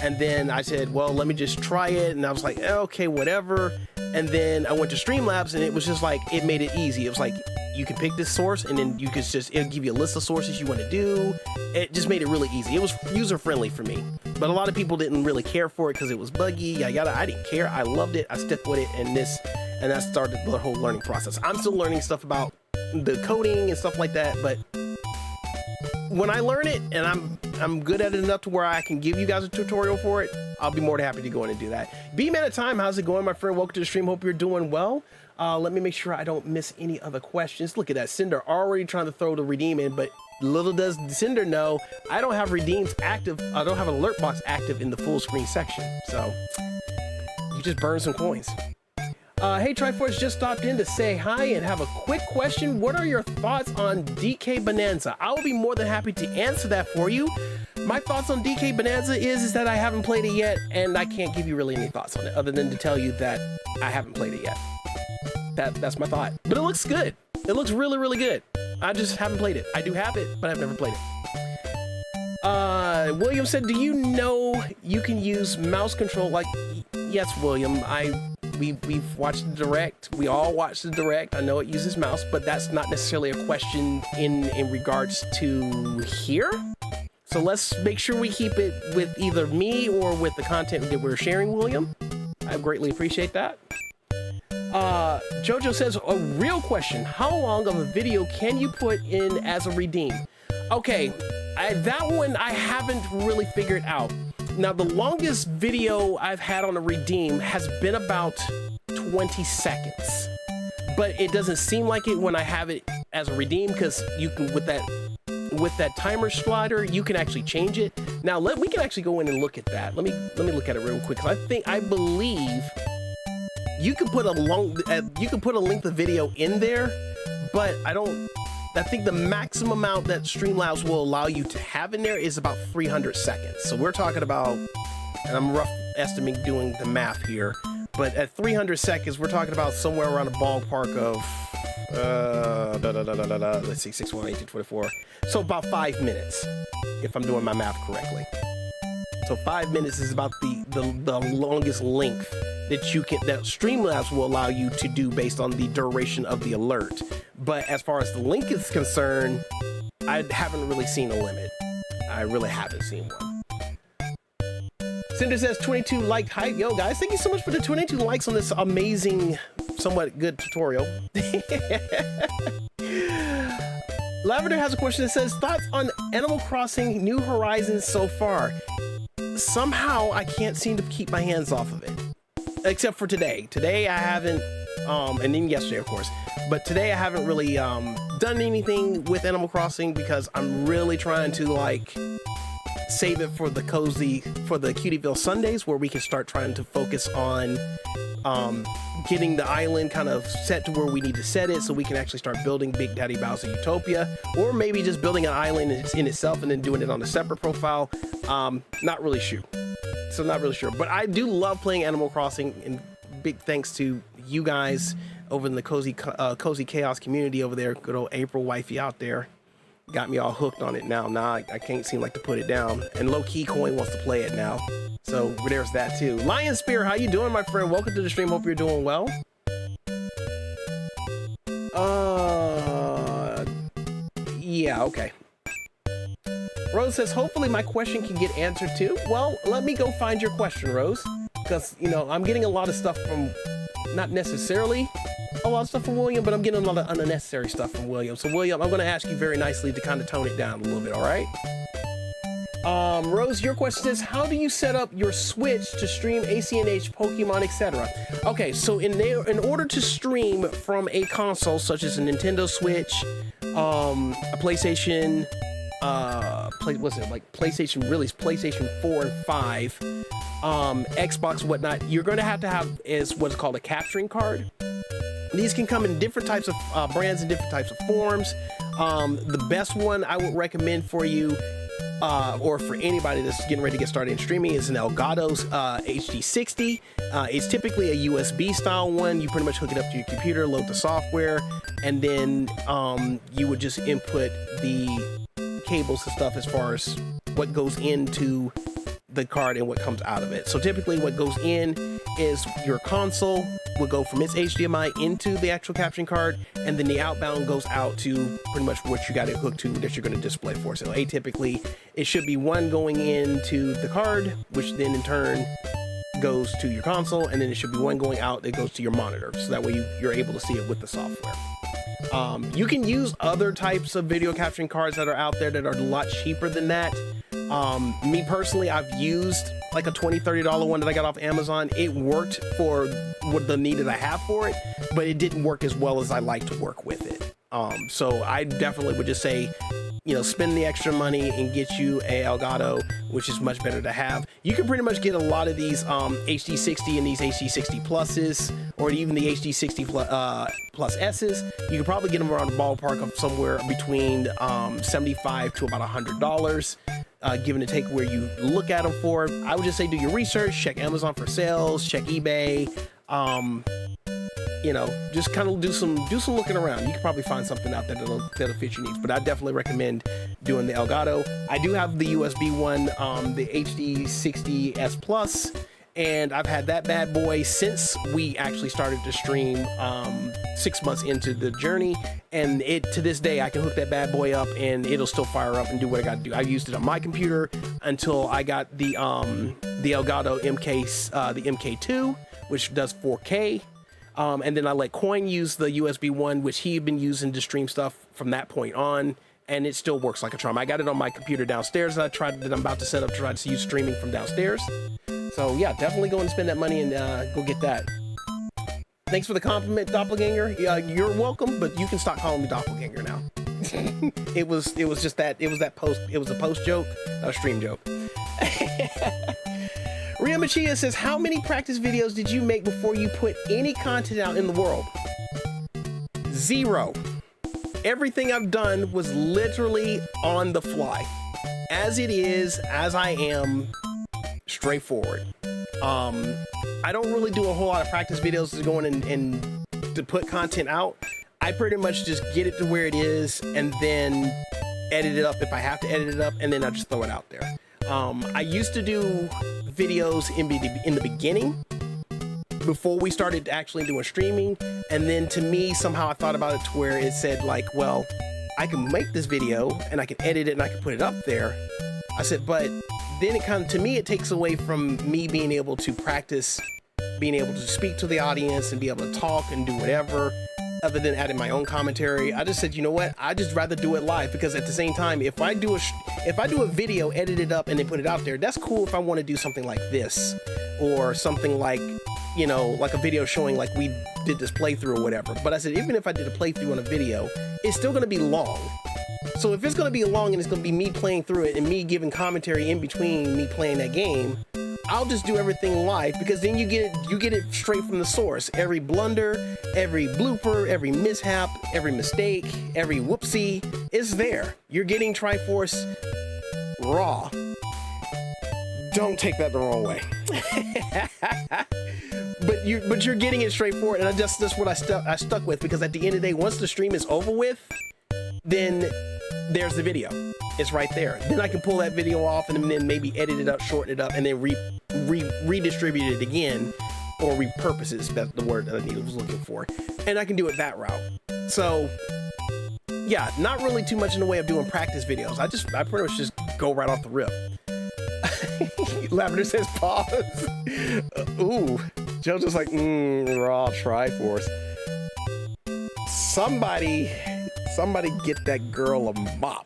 And then I said, well, let me just try it. And I was like, okay, whatever. And then I went to Streamlabs, and it was just like, it made it easy. It was like, you can pick this source, and then you could just, it'll give you a list of sources you want to do. It just made it really easy. It was user friendly for me, but a lot of people didn't really care for it because it was buggy. I didn't care. I loved it. I stuck with it, and that started the whole learning process. I'm still learning stuff about the coding and stuff like that, but when I learn it and I'm good at it enough to where I can give you guys a tutorial for it, I'll be more than happy to go in and do that. B-Man at Time, how's it going, my friend? Welcome to the stream. Hope you're doing well. Let me make sure I don't miss any other questions. Look at that, Cinder already trying to throw the redeem in, but little does Cinder know, I don't have redeems active. I don't have an alert box active in the full screen section. So you just burn some coins. Hey, Triforce just stopped in to say hi and have a quick question. What are your thoughts on DK Bonanza? I will be more than happy to answer that for you. My thoughts on DK Bonanza is that I haven't played it yet, and I can't give you really any thoughts on it other than to tell you that I haven't played it yet. That's my thought. But it looks good. It looks really, really good. I just haven't played it. I do have it, but I've never played it. William said, do you know you can use mouse control? Like, yes, William. We've watched the direct. We all watched the direct. I know it uses mouse, but that's not necessarily a question in regards to here. So let's make sure we keep it with either me or with the content that we're sharing, William. I greatly appreciate that. Jojo says, a real question. How long of a video can you put in as a redeem? Okay, that one I haven't really figured out. Now, the longest video I've had on a redeem has been about 20 seconds, but it doesn't seem like it when I have it as a redeem, because you can, with that timer slider, you can actually change it. Now, we can actually go in and look at that. Let me look at it real quick, because I believe you can put a length of video in there, but I think the maximum amount that Streamlabs will allow you to have in there is about 300 seconds. So we're talking about, and I'm rough estimating doing the math here, but at 300 seconds, we're talking about somewhere around a ballpark of, let's see, 6, 1, 18, 24. So about 5 minutes, if I'm doing my math correctly. So 5 minutes is about the longest length that Streamlabs will allow you to do based on the duration of the alert. But as far as the link is concerned, I haven't really seen a limit. I really haven't seen one. Cinder says 22 liked hype. Yo guys, thank you so much for the 22 likes on this amazing, somewhat good tutorial. Lavender has a question that says, thoughts on Animal Crossing New Horizons so far? Somehow I can't seem to keep my hands off of it. Except for today. Today I haven't, and then yesterday of course, but today I haven't really done anything with Animal Crossing because I'm really trying to like save it for the Cutieville Sundays, where we can start trying to focus on getting the island kind of set to where we need to set it, so we can actually start building Big Daddy Bowser Utopia, or maybe just building an island in itself and then doing it on a separate profile. Not really sure. So not really sure, but I do love playing Animal Crossing, and big thanks to you guys over in the Cozy Chaos community over there. Good old April wifey out there got me all hooked on it now. I can't seem like to put it down, and Low Key Coin wants to play it now. So there's that too. Lion Spear, how you doing, my friend? Welcome to the stream. Hope you're doing well. Yeah, okay. Rose says, hopefully my question can get answered too. Well, let me go find your question, Rose, because, you know, I'm getting a lot of stuff from, not necessarily a lot of stuff from William, but I'm getting a lot of unnecessary stuff from William. So William, I'm going to ask you very nicely to kind of tone it down a little bit, all right? Rose, your question is, how do you set up your Switch to stream ACNH, Pokemon, etc.? Okay, so in order to stream from a console such as a Nintendo Switch, a PlayStation, PlayStation 4 and 5, Xbox, whatnot, you're going to have is what's called a capturing card. These can come in different types of brands and different types of forms. The best one I would recommend for you, or for anybody that's getting ready to get started in streaming, is an Elgato's HD60. It's typically a USB style one. You pretty much hook it up to your computer, load the software, and then you would just input the cables and stuff as far as what goes into the card and what comes out of it. So typically what goes in is your console, will go from its HDMI into the actual caption card, and then the outbound goes out to pretty much what you got it hooked to that you're going to display for. So atypically, it should be one going into the card, which then in turn goes to your console, and then it should be one going out that goes to your monitor. So that way you're able to see it with the software. You can use other types of video capturing cards that are out there that are a lot cheaper than that. Me personally, I've used like a $20, $30 one that I got off Amazon. It worked for what the need that I have for it, but it didn't work as well as I like to work with it. So I definitely would just say, you know, spend the extra money and get you a Elgato, which is much better to have. You can pretty much get a lot of these HD60 and these HD60 pluses, or even the HD60 plus S's. You can probably get them around the ballpark of somewhere between $75 to about $100. Give and take where you look at them for. I would just say do your research, check Amazon for sales, check eBay. You know, just kind of do some looking around. You can probably find something out there that'll fit your needs. But I definitely recommend doing the Elgato. I do have the USB one, the HD60S Plus, and I've had that bad boy since we actually started to stream 6 months into the journey. And to this day, I can hook that bad boy up and it'll still fire up and do what I got to do. I used it on my computer until I got the Elgato the MK2, which does 4K. And then I let Coin use the USB one, which he had been using to stream stuff from that point on, and it still works like a charm. I got it on my computer downstairs that I'm about to set up to try to use streaming from downstairs. So yeah, definitely go and spend that money and go get that. Thanks for the compliment, Doppelganger. Yeah, you're welcome, but you can stop calling me Doppelganger now. It was just that, it was a post joke, not a stream joke. Ria Machia says, how many practice videos did you make before you put any content out in the world? 0. Everything I've done was literally on the fly. As it is, as I am, straightforward. I don't really do a whole lot of practice videos to go in and to put content out. I pretty much just get it to where it is and then edit it up if I have to edit it up, and then I just throw it out there. I used to do videos in the beginning before we started actually doing streaming, and then to me somehow I thought about it to where it said like, well, I can make this video and I can edit it and I can put it up there. I said, but then it kind of, to me, it takes away from me being able to practice, being able to speak to the audience and be able to talk and do whatever, other than adding my own commentary. I just said, you know what? I just rather do it live, because at the same time, if I do a video, edit it up and then put it out there, that's cool if I want to do something like this, or something like, you know, like a video showing like we did this playthrough or whatever. But I said, even if I did a playthrough on a video, it's still going to be long. So if it's going to be long and it's going to be me playing through it and me giving commentary in between me playing that game, I'll just do everything live, because then you get it straight from the source. Every blunder, every blooper, every mishap, every mistake, every whoopsie is there. You're getting Triforce raw. Don't take that the wrong way. but you're getting it straightforward, and that's what I stuck with, because at the end of the day, once the stream is over with, then there's the video. It's right there. Then I can pull that video off and then maybe edit it up, shorten it up, and then redistribute it again, or repurpose it. That's the word that I was looking for. And I can do it that route. So yeah, not really too much in the way of doing practice videos. I pretty much just go right off the rip. Lavender says pause. Ooh, Joe's just like, raw Triforce. Somebody get that girl a mop.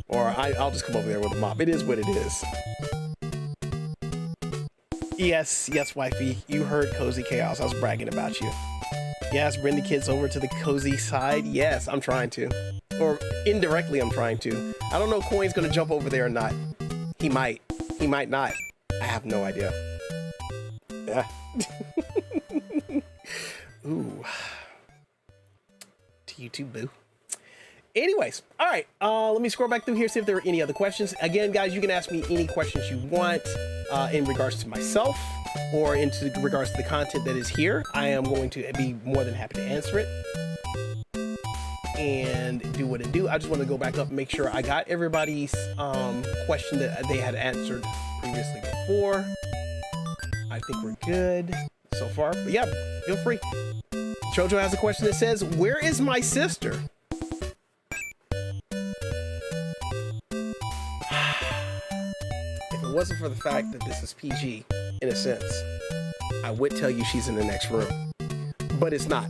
Or I'll just come over there with a mop. It is what it is. Yes, wifey. You heard Cozy Chaos. I was bragging about you. Yes, bring the kids over to the cozy side. Yes, I'm trying to. Or indirectly, I'm trying to. I don't know if Coin's going to jump over there or not. He might. He might not. I have no idea. Yeah. Ooh. To you too, boo. Anyways, all right, let me scroll back through here, see if there are any other questions. Again, guys, you can ask me any questions you want in regards to myself or in regards to the content that is here. I am going to be more than happy to answer it and do what it do. I just want to go back up and make sure I got everybody's question that they had answered previously before. I think we're good. so far. But yeah, feel free. Jojo has a question that says, where is my sister? If it wasn't for the fact that this is PG, in a sense, I would tell you she's in the next room. But it's not.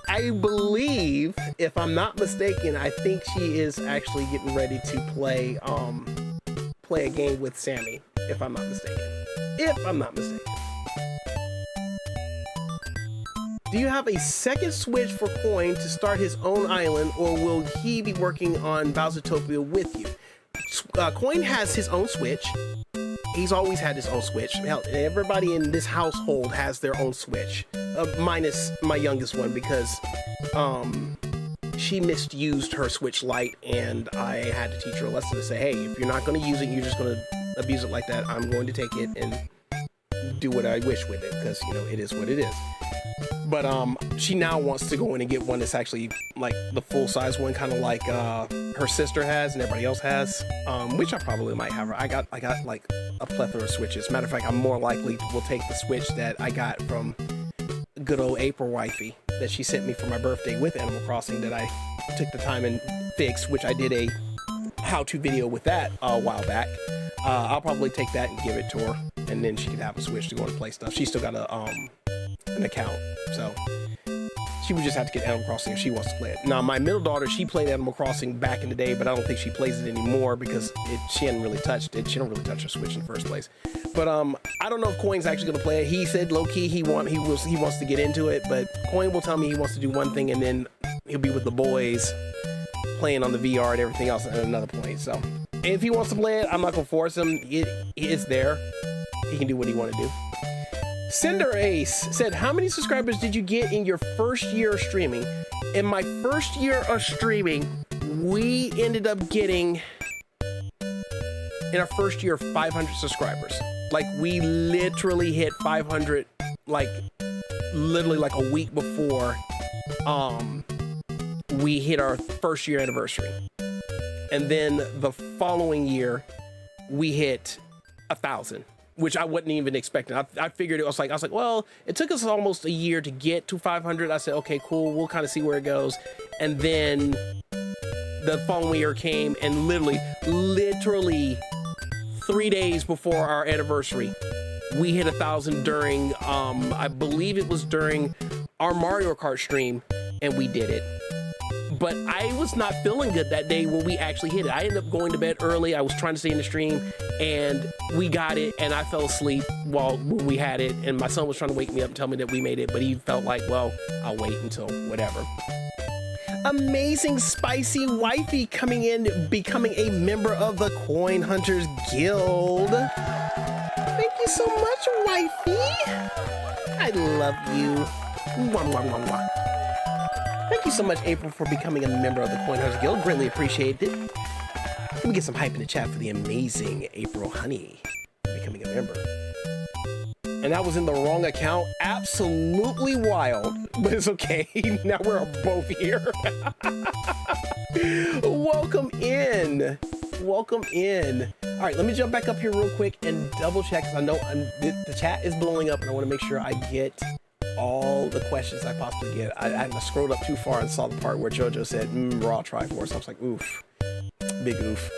I believe, if I'm not mistaken, I think she is actually getting ready to play a game with Sammy, if I'm not mistaken. If I'm not mistaken. Do you have a second Switch for Coin to start his own island, or will he be working on Bowsertopia with you? Coin has his own Switch. He's always had his own Switch. Hell, everybody in this household has their own Switch, minus my youngest one, because she misused her Switch Lite, and I had to teach her a lesson to say, hey, if you're not going to use it, you're just going to abuse it like that. I'm going to take it and do what I wish with it, because, you know, it is what it is. But she now wants to go in and get one that's actually like the full-size one, kind of like her sister has and everybody else has, which I probably might have. I got like a plethora of Switches. Matter of fact, I'm more likely will take the Switch that I got from good old April wifey that she sent me for my birthday with Animal Crossing, that I took the time and fixed, which I did a how-to video with that a while back. I'll probably take that and give it to her, and then she can have a Switch to go and play stuff. She's still got an account, so she would just have to get Animal Crossing if she wants to play it. Now, my middle daughter, she played Animal Crossing back in the day, but I don't think she plays it anymore because she hadn't really touched it. She don't really touch her Switch in the first place. But I don't know if Coin's actually going to play it. He said low-key he wants to get into it, but Coin will tell me he wants to do one thing, and then he'll be with the boys playing on the VR and everything else at another point. So if he wants to play it, I'm not going to force him. It's there. He can do what he want to do. Cinder Ace said, how many subscribers did you get in your first year of streaming? In my first year of streaming, we ended up getting, in our first year, 500 subscribers. Like, we literally hit 500, like, literally like a week before we hit our first year anniversary. And then the following year, we hit 1,000. Which I wasn't even expecting. I figured I was like, well, it took us almost a year to get to 500. I said, okay, cool. We'll kind of see where it goes. And then the following year came, and literally 3 days before our anniversary, we hit 1,000 during, I believe it was during our Mario Kart stream, and we did it. But I was not feeling good that day when we actually hit it. I ended up going to bed early. I was trying to stay in the stream, and we got it, and I fell asleep when we had it, and my son was trying to wake me up and tell me that we made it, but he felt like, well, I'll wait until whatever. Amazing Spicy Wifey coming in, becoming a member of the Coin Hunters Guild. Thank you so much, Wifey. I love you. Mwah, mwah, mwah, mwah. Thank you so much, April, for becoming a member of the Coin Hunters Guild. Greatly appreciate it. Let me get some hype in the chat for the amazing April Honey becoming a member. And that was in the wrong account. Absolutely wild, but it's okay. Now we're both here. Welcome in. Welcome in. All right, let me jump back up here real quick and double check, because I know the chat is blowing up, and I want to make sure I get all the questions I possibly get. I scrolled up too far and saw the part where JoJo said, raw Triforce. I was like, oof. Big oof.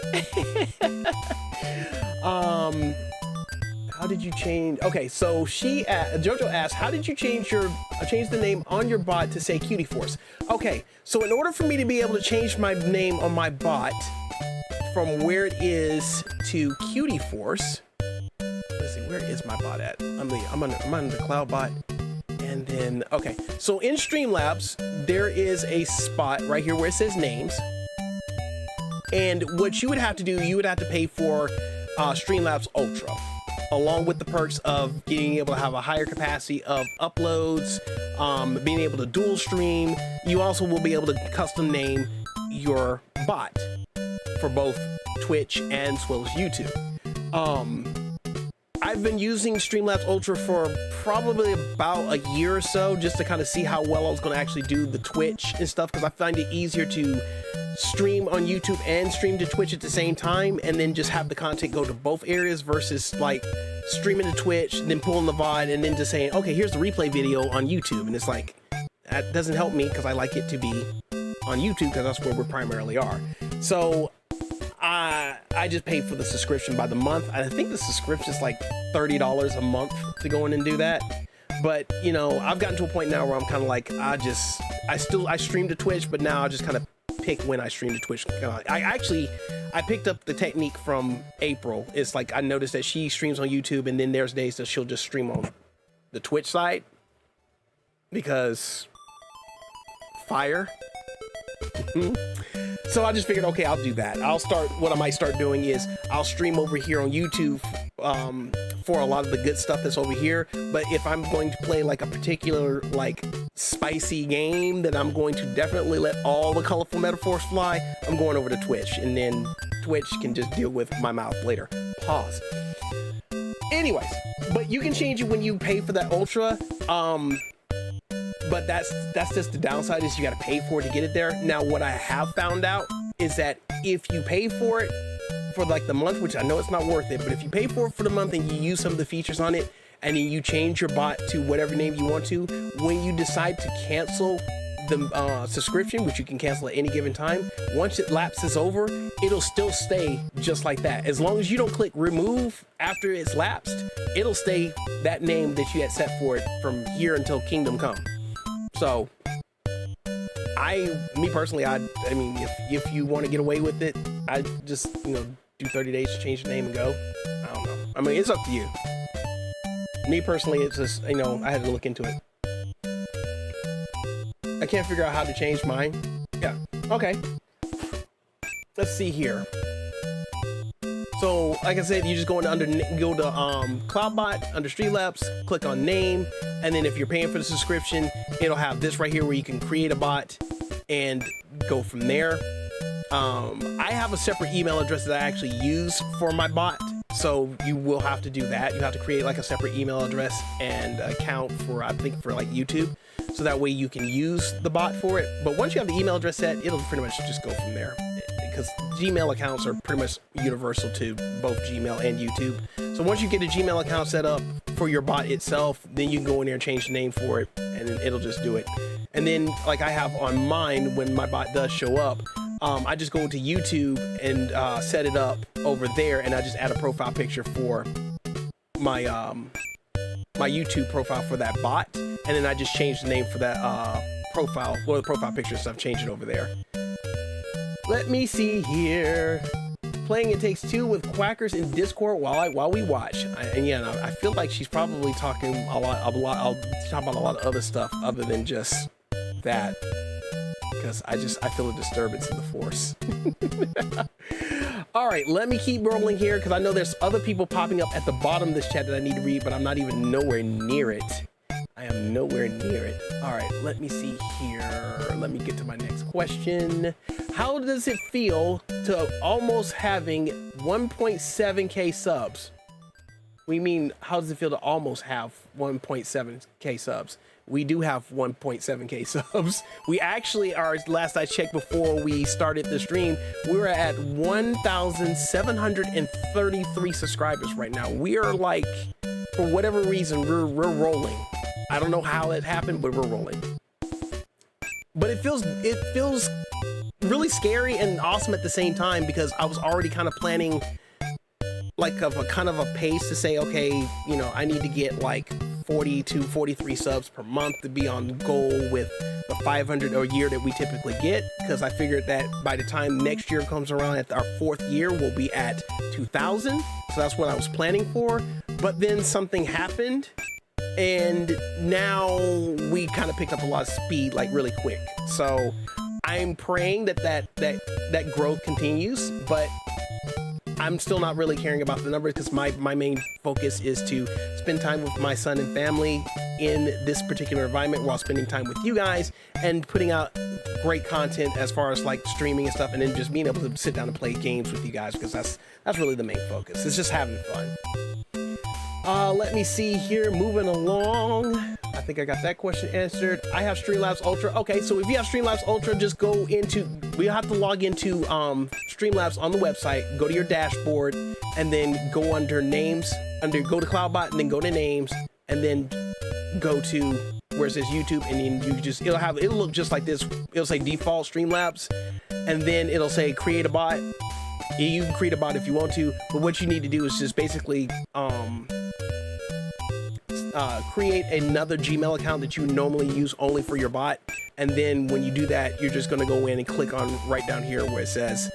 How did you change? Okay, so JoJo asked, how did you change the name on your bot to say Cutie Force? Okay, so in order for me to be able to change my name on my bot from where it is to Cutie Force, let's see, where is my bot at? I'm on the cloud bot. And then, okay, so in Streamlabs, there is a spot right here where it says names. And what you would have to do, you would have to pay for Streamlabs Ultra, along with the perks of being able to have a higher capacity of uploads, being able to dual stream. You also will be able to custom name your bot for both Twitch and as well as YouTube. I've been using Streamlabs Ultra for probably about a year or so, just to kind of see how well I was going to actually do the Twitch and stuff, because I find it easier to stream on YouTube and stream to Twitch at the same time, and then just have the content go to both areas versus like streaming to Twitch, then pulling the VOD, and then just saying, okay, here's the replay video on YouTube. And it's like, that doesn't help me because I like it to be on YouTube because that's where we primarily are. So I just pay for the subscription by the month. I think the subscription is like $30 a month to go in and do that. But you know, I've gotten to a point now where I'm kind of like, I stream to Twitch, but now I just kind of pick when I stream to Twitch. I picked up the technique from April. It's like, I noticed that she streams on YouTube, and then there's days that she'll just stream on the Twitch side because fire. So I just figured, okay, I'll do that. What I might start doing is I'll stream over here on YouTube for a lot of the good stuff that's over here. But if I'm going to play like a particular like spicy game that I'm going to definitely let all the colorful metaphors fly, I'm going over to Twitch, and then Twitch can just deal with my mouth later. Pause. Anyways, but you can change it when you pay for that ultra. But that's just the downside, is you got to pay for it to get it there. Now, what I have found out is that if you pay for it for like the month, which I know it's not worth it, but if you pay for it for the month and you use some of the features on it, and then you change your bot to whatever name you want to, when you decide to cancel the subscription, which you can cancel at any given time, once it lapses over, it'll still stay just like that. As long as you don't click remove after it's lapsed, it'll stay that name that you had set for it from here until Kingdom Come. So me personally, I mean, if you want to get away with it, I just, you know, do 30 days to change the name and go. I don't know. I mean, it's up to you. Me personally, it's just, you know, I had to look into it. I can't figure out how to change mine. Yeah. Okay. Let's see here. So, like I said, you just go to Cloudbot, under Streamlabs, click on name, and then if you're paying for the subscription, it'll have this right here where you can create a bot and go from there. I have a separate email address that I actually use for my bot, so you will have to do that. You have to create like a separate email address and account for, I think, for like YouTube, so that way you can use the bot for it. But once you have the email address set, it'll pretty much just go from there, because Gmail accounts are pretty much universal to both Gmail and YouTube. So once you get a Gmail account set up for your bot itself, then you can go in there and change the name for it, and then it'll just do it. And then, like I have on mine, when my bot does show up, I just go to YouTube and set it up over there, and I just add a profile picture for my my YouTube profile for that bot, and then I just change the name for that profile, well, the profile picture stuff, change it over there. Let me see here. Playing It Takes Two with Quackers in Discord while we watch. I feel like she's probably talking a lot. I'll talk about a lot of other stuff other than just that, because I feel a disturbance in the force. All right, let me keep rolling here, because I know there's other people popping up at the bottom of this chat that I need to read, but I'm not even nowhere near it. I am nowhere near it. All right, let me see here. Let me get to my next question. How does it feel to almost having 1.7K subs? We mean, how does it feel to almost have 1.7K subs? We do have 1.7K subs. We actually are, last I checked before we started the stream, we were at 1,733 subscribers right now. We are like, for whatever reason, we're rolling. I don't know how it happened, but we're rolling. But it feels really scary and awesome at the same time, because I was already kind of planning like a kind of a pace to say, okay, you know, I need to get like 40 to 43 subs per month to be on goal with the 500 a year that we typically get, because I figured that by the time next year comes around, at our 4th year, we'll be at 2,000. So that's what I was planning for. But then something happened, and now we kind of picked up a lot of speed like really quick. So I'm praying that growth continues, but I'm still not really caring about the numbers, because my main focus is to spend time with my son and family in this particular environment while spending time with you guys and putting out great content as far as like streaming and stuff, and then just being able to sit down and play games with you guys, because that's really the main focus. It's just having fun. Let me see here, moving along. I think I got that question answered. I have Streamlabs Ultra. Okay, so if you have Streamlabs Ultra, just go into, we have to log into Streamlabs on the website, go to your dashboard, and then go under names, go to CloudBot, and then go to names, and then go to where it says YouTube, and then you just, it'll look just like this. It'll say default Streamlabs, and then it'll say create a bot. You can create a bot if you want to, but what you need to do is just basically create another Gmail account that you normally use only for your bot, and then when you do that, you're just going to go in and click on right down here where it says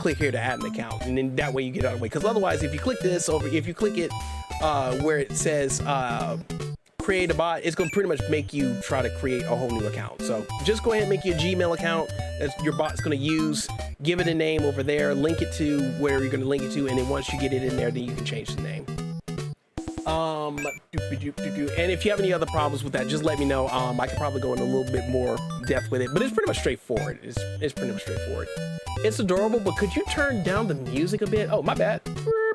click here to add an account, and then that way you get out of the way. Because otherwise, if you click this over, if you click it where it says create a bot, it's going to pretty much make you try to create a whole new account. So just go ahead and make your Gmail account that your bot's going to use, give it a name over there, link it to where you're going to link it to, and then once you get it in there, then you can change the name. And if you have any other problems with that, just let me know. I could probably go in a little bit more depth with it, but it's pretty much straightforward. It's pretty much straightforward. It's adorable, but could you turn down the music a bit? Oh, my bad.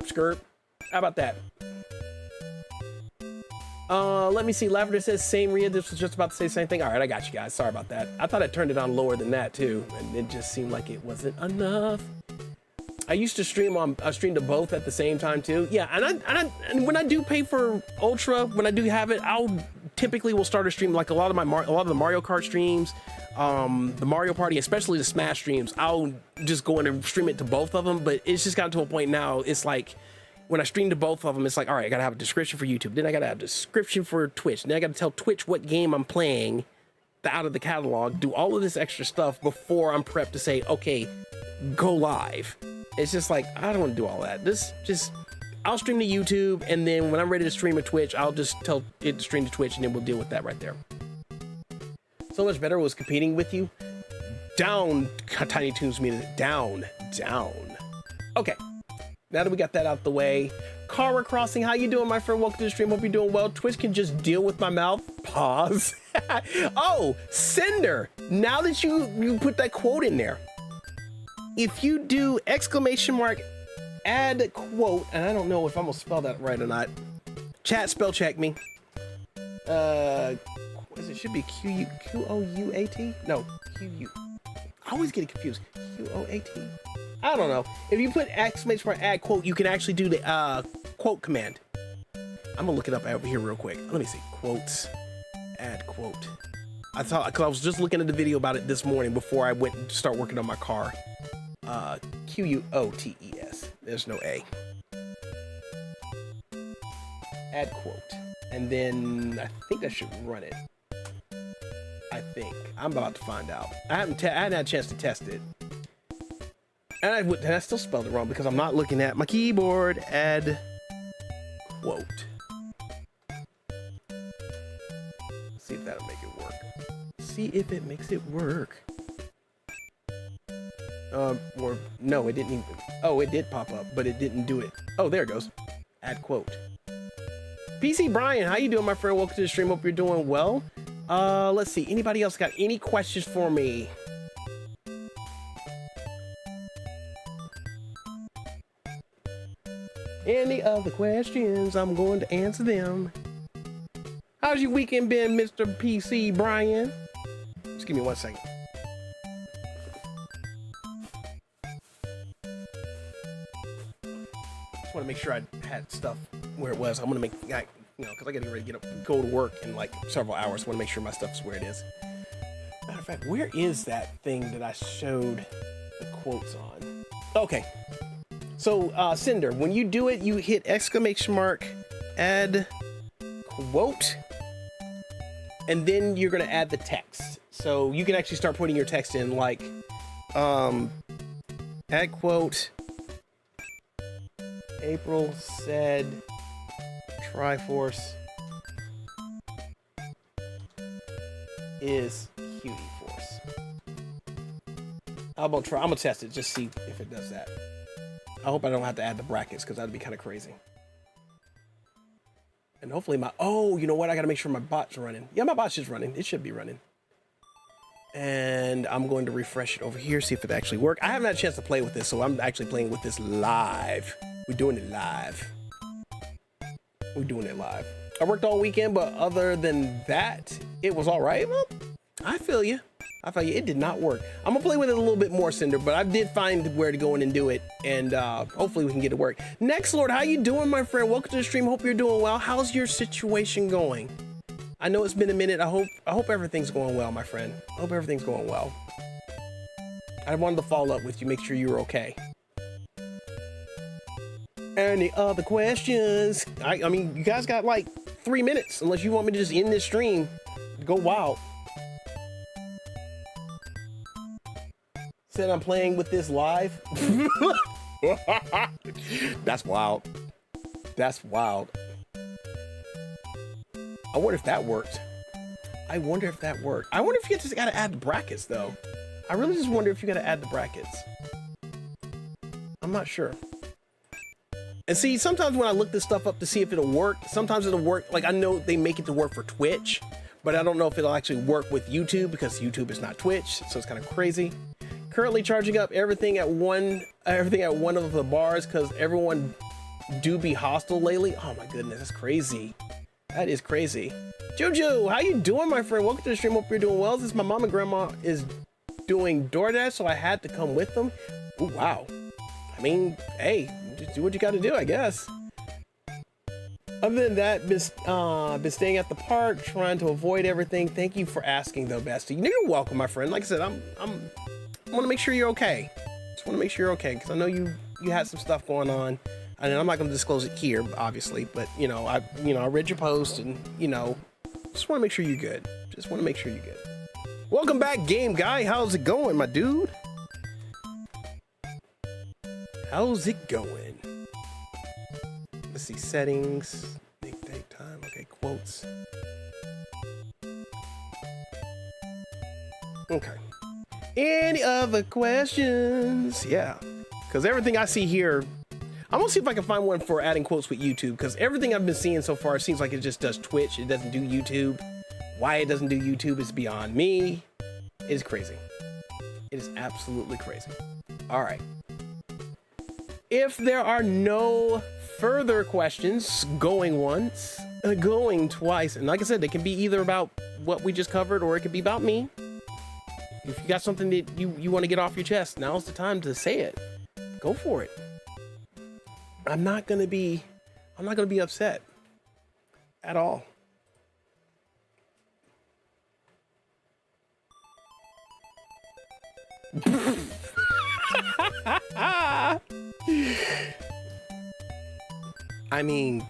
Skirt. How about that? Let me see. Lavender says, same Rhea. This was just about to say the same thing. All right, I got you guys. Sorry about that. I thought I turned it on lower than that too, and it just seemed like it wasn't enough. I used to stream to both at the same time too. Yeah, and when I do pay for Ultra, when I do have it, I'll typically will start a stream like a lot of the Mario Kart streams, the Mario Party, especially the Smash streams. I'll just go in and stream it to both of them. But it's just gotten to a point now. It's like when I stream to both of them, it's like, all right, I gotta have a description for YouTube, then I gotta have a description for Twitch, then I gotta tell Twitch what game I'm playing out of the catalog, do all of this extra stuff before I'm prepped to say, okay, go live. It's just like, I don't want to do all that. I'll stream to YouTube, and then when I'm ready to stream to Twitch, I'll just tell it to stream to Twitch, and then we'll deal with that right there. So much better was competing with you. Down, Tiny Toons means down. Okay, now that we got that out the way, Kara Crossing, how you doing, my friend? Welcome to the stream. Hope you're doing well. Twitch can just deal with my mouth. Pause. Oh, Cinder, now that you put that quote in there, if you do exclamation mark add quote, and I don't know if I'm gonna spell that right or not. Chat, spell check me. It should be Q-O-U-A-T? No, Q-U. I always get it confused. Q-O-A-T? I don't know. If you put exclamation mark add quote, you can actually do the quote command. I'm gonna look it up over here real quick. Let me see. Quotes. Add quote. Cause I was just looking at the video about it this morning before I went to start working on my car. Q-U-O-T-E-S. There's no A. Add quote. And then I think that should run it. I think. I'm about to find out. I hadn't had a chance to test it. And I still spelled it wrong because I'm not looking at my keyboard. Add quote. See if that'll make it work. See if it makes it work. Or no, it didn't even. Oh, it did pop up, but it didn't do it. Oh, there it goes. Add quote. PC Brian, how you doing, my friend? Welcome to the stream. Hope you're doing well. Let's see. Anybody else got any questions for me? Any other questions? I'm going to answer them. How's your weekend been, Mr. PC Brian? Just give me 1 second. Want to make sure I had stuff where it was. I'm gonna make, because I gotta get ready to go to work in like several hours. I want to make sure my stuff's where it is. Matter of fact, where is that thing that I showed the quotes on? Okay, so Cinder, when you do it, you hit exclamation mark, add quote, and then you're gonna add the text. So you can actually start putting your text in, like add quote. April said Triforce is Cutie Force. I'm gonna test it, just see if it does that. I hope I don't have to add the brackets because that'd be kind of crazy. And hopefully oh, you know what? I gotta make sure my bot's running. Yeah, my bot's just running. It should be running. And I'm going to refresh it over here, see if it actually works. I haven't had a chance to play with this, so I'm actually playing with this live. We're doing it live. We're doing it live. I worked all weekend, but other than that, it was all right. Well, I feel you. I feel you. It did not work. I'm gonna play with it a little bit more, Cinder, but I did find where to go in and do it, and hopefully we can get it work. Next, Lord, how you doing, my friend? Welcome to the stream. Hope you're doing well. How's your situation going? I know it's been a minute. I hope everything's going well, my friend. I hope everything's going well. I wanted to follow up with you, make sure you were okay. Any other questions? I mean, you guys got like 3 minutes, unless you want me to just end this stream. Go wild. Said I'm playing with this live. That's wild. That's wild. I wonder if that worked. I wonder if that worked. I wonder if you just gotta add the brackets though. I really just wonder if you gotta add the brackets. I'm not sure. And see, sometimes when I look this stuff up to see if it'll work, sometimes it'll work. Like I know they make it to work for Twitch, but I don't know if it'll actually work with YouTube because YouTube is not Twitch, so it's kind of crazy. Currently charging up everything at one of the bars because everyone do be hostile lately. Oh my goodness, that's crazy. That is crazy. Jojo, how you doing, my friend? Welcome to the stream. Hope you're doing well. Since my mom and grandma is doing DoorDash, so I had to come with them. Oh wow. I mean, hey, just do what you got to do, I guess. Other than that, been staying at the park, trying to avoid everything. Thank you for asking, though, Bestie. You're welcome, my friend. Like I said, I want to make sure you're okay. Just want to make sure you're okay because I know you had some stuff going on. And I'm not going to disclose it here, obviously, but you know, I read your post and just want to make sure you're good. Just want to make sure you're good. Welcome back, game guy. How's it going, my dude? How's it going? Let's see, settings, date, time. Okay, quotes. Okay. Any other questions? Yeah, because everything I see here. I'm gonna see if I can find one for adding quotes with YouTube because everything I've been seeing so far seems like it just does Twitch. It doesn't do YouTube. Why it doesn't do YouTube is beyond me. It is crazy. It is absolutely crazy. All right. If there are no further questions, going once, going twice, and like I said, they can be either about what we just covered or it could be about me. If you got something that you want to get off your chest, now's the time to say it. Go for it. I'm not gonna be upset at all. I mean,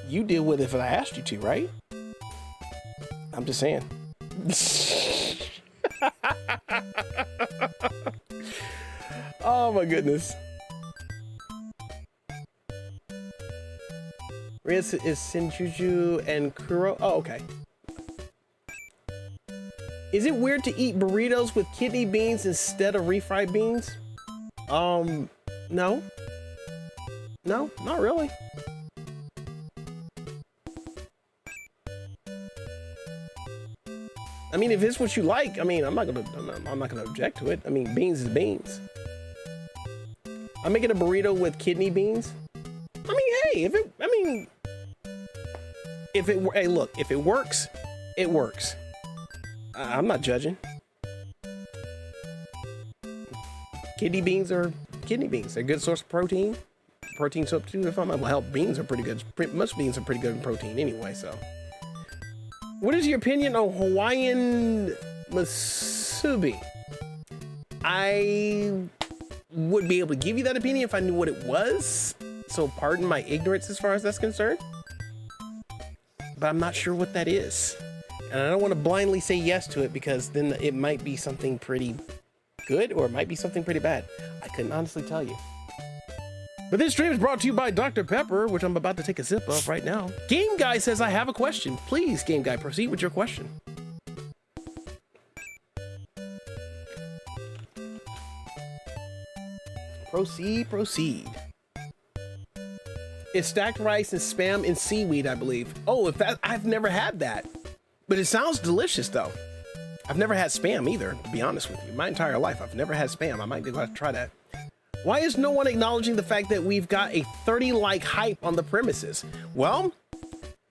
you deal with it if I asked you to, right? I'm just saying. Oh my goodness. Riz is Senjuju and Kuro. Oh, okay. Is it weird to eat burritos with kidney beans instead of refried beans? No. No, not really. I mean, if it's what you like, I mean, I'm not gonna object to it. I mean, beans is beans. I'm making a burrito with kidney beans. I mean, hey, hey, look, if it works, it works. I'm not judging. Kidney beans are kidney beans. They're a good source of protein. Protein substitute. If I'm well, hell, beans are pretty good. Most beans are pretty good in protein anyway. So, what is your opinion on Hawaiian musubi? I would be able to give you that opinion if I knew what it was. So, pardon my ignorance as far as that's concerned. But I'm not sure what that is. And I don't want to blindly say yes to it because then it might be something pretty good or it might be something pretty bad. I couldn't honestly tell you. But this stream is brought to you by Dr. Pepper, which I'm about to take a sip of right now. Game Guy says I have a question. Please, Game Guy, proceed with your question. Proceed. It's stacked rice and spam and seaweed, I believe. Oh, I've never had that. But it sounds delicious, though. I've never had spam either, to be honest with you. My entire life, I've never had spam. I might go out to try that. Why is no one acknowledging the fact that we've got a 30 like hype on the premises? Well,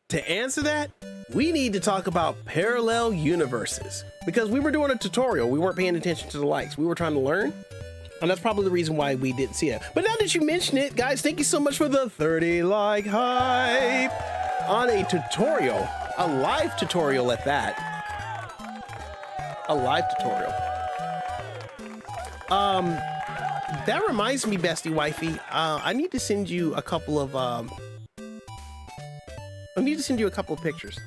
to answer that, we need to talk about parallel universes, because we were doing a tutorial. We weren't paying attention to the likes. We were trying to learn, and that's probably the reason why we didn't see it. But now that you mention it, guys, thank you so much for the 30 like hype on a tutorial, a live tutorial at that. A live tutorial. That reminds me, bestie wifey, I need to send you a couple of pictures.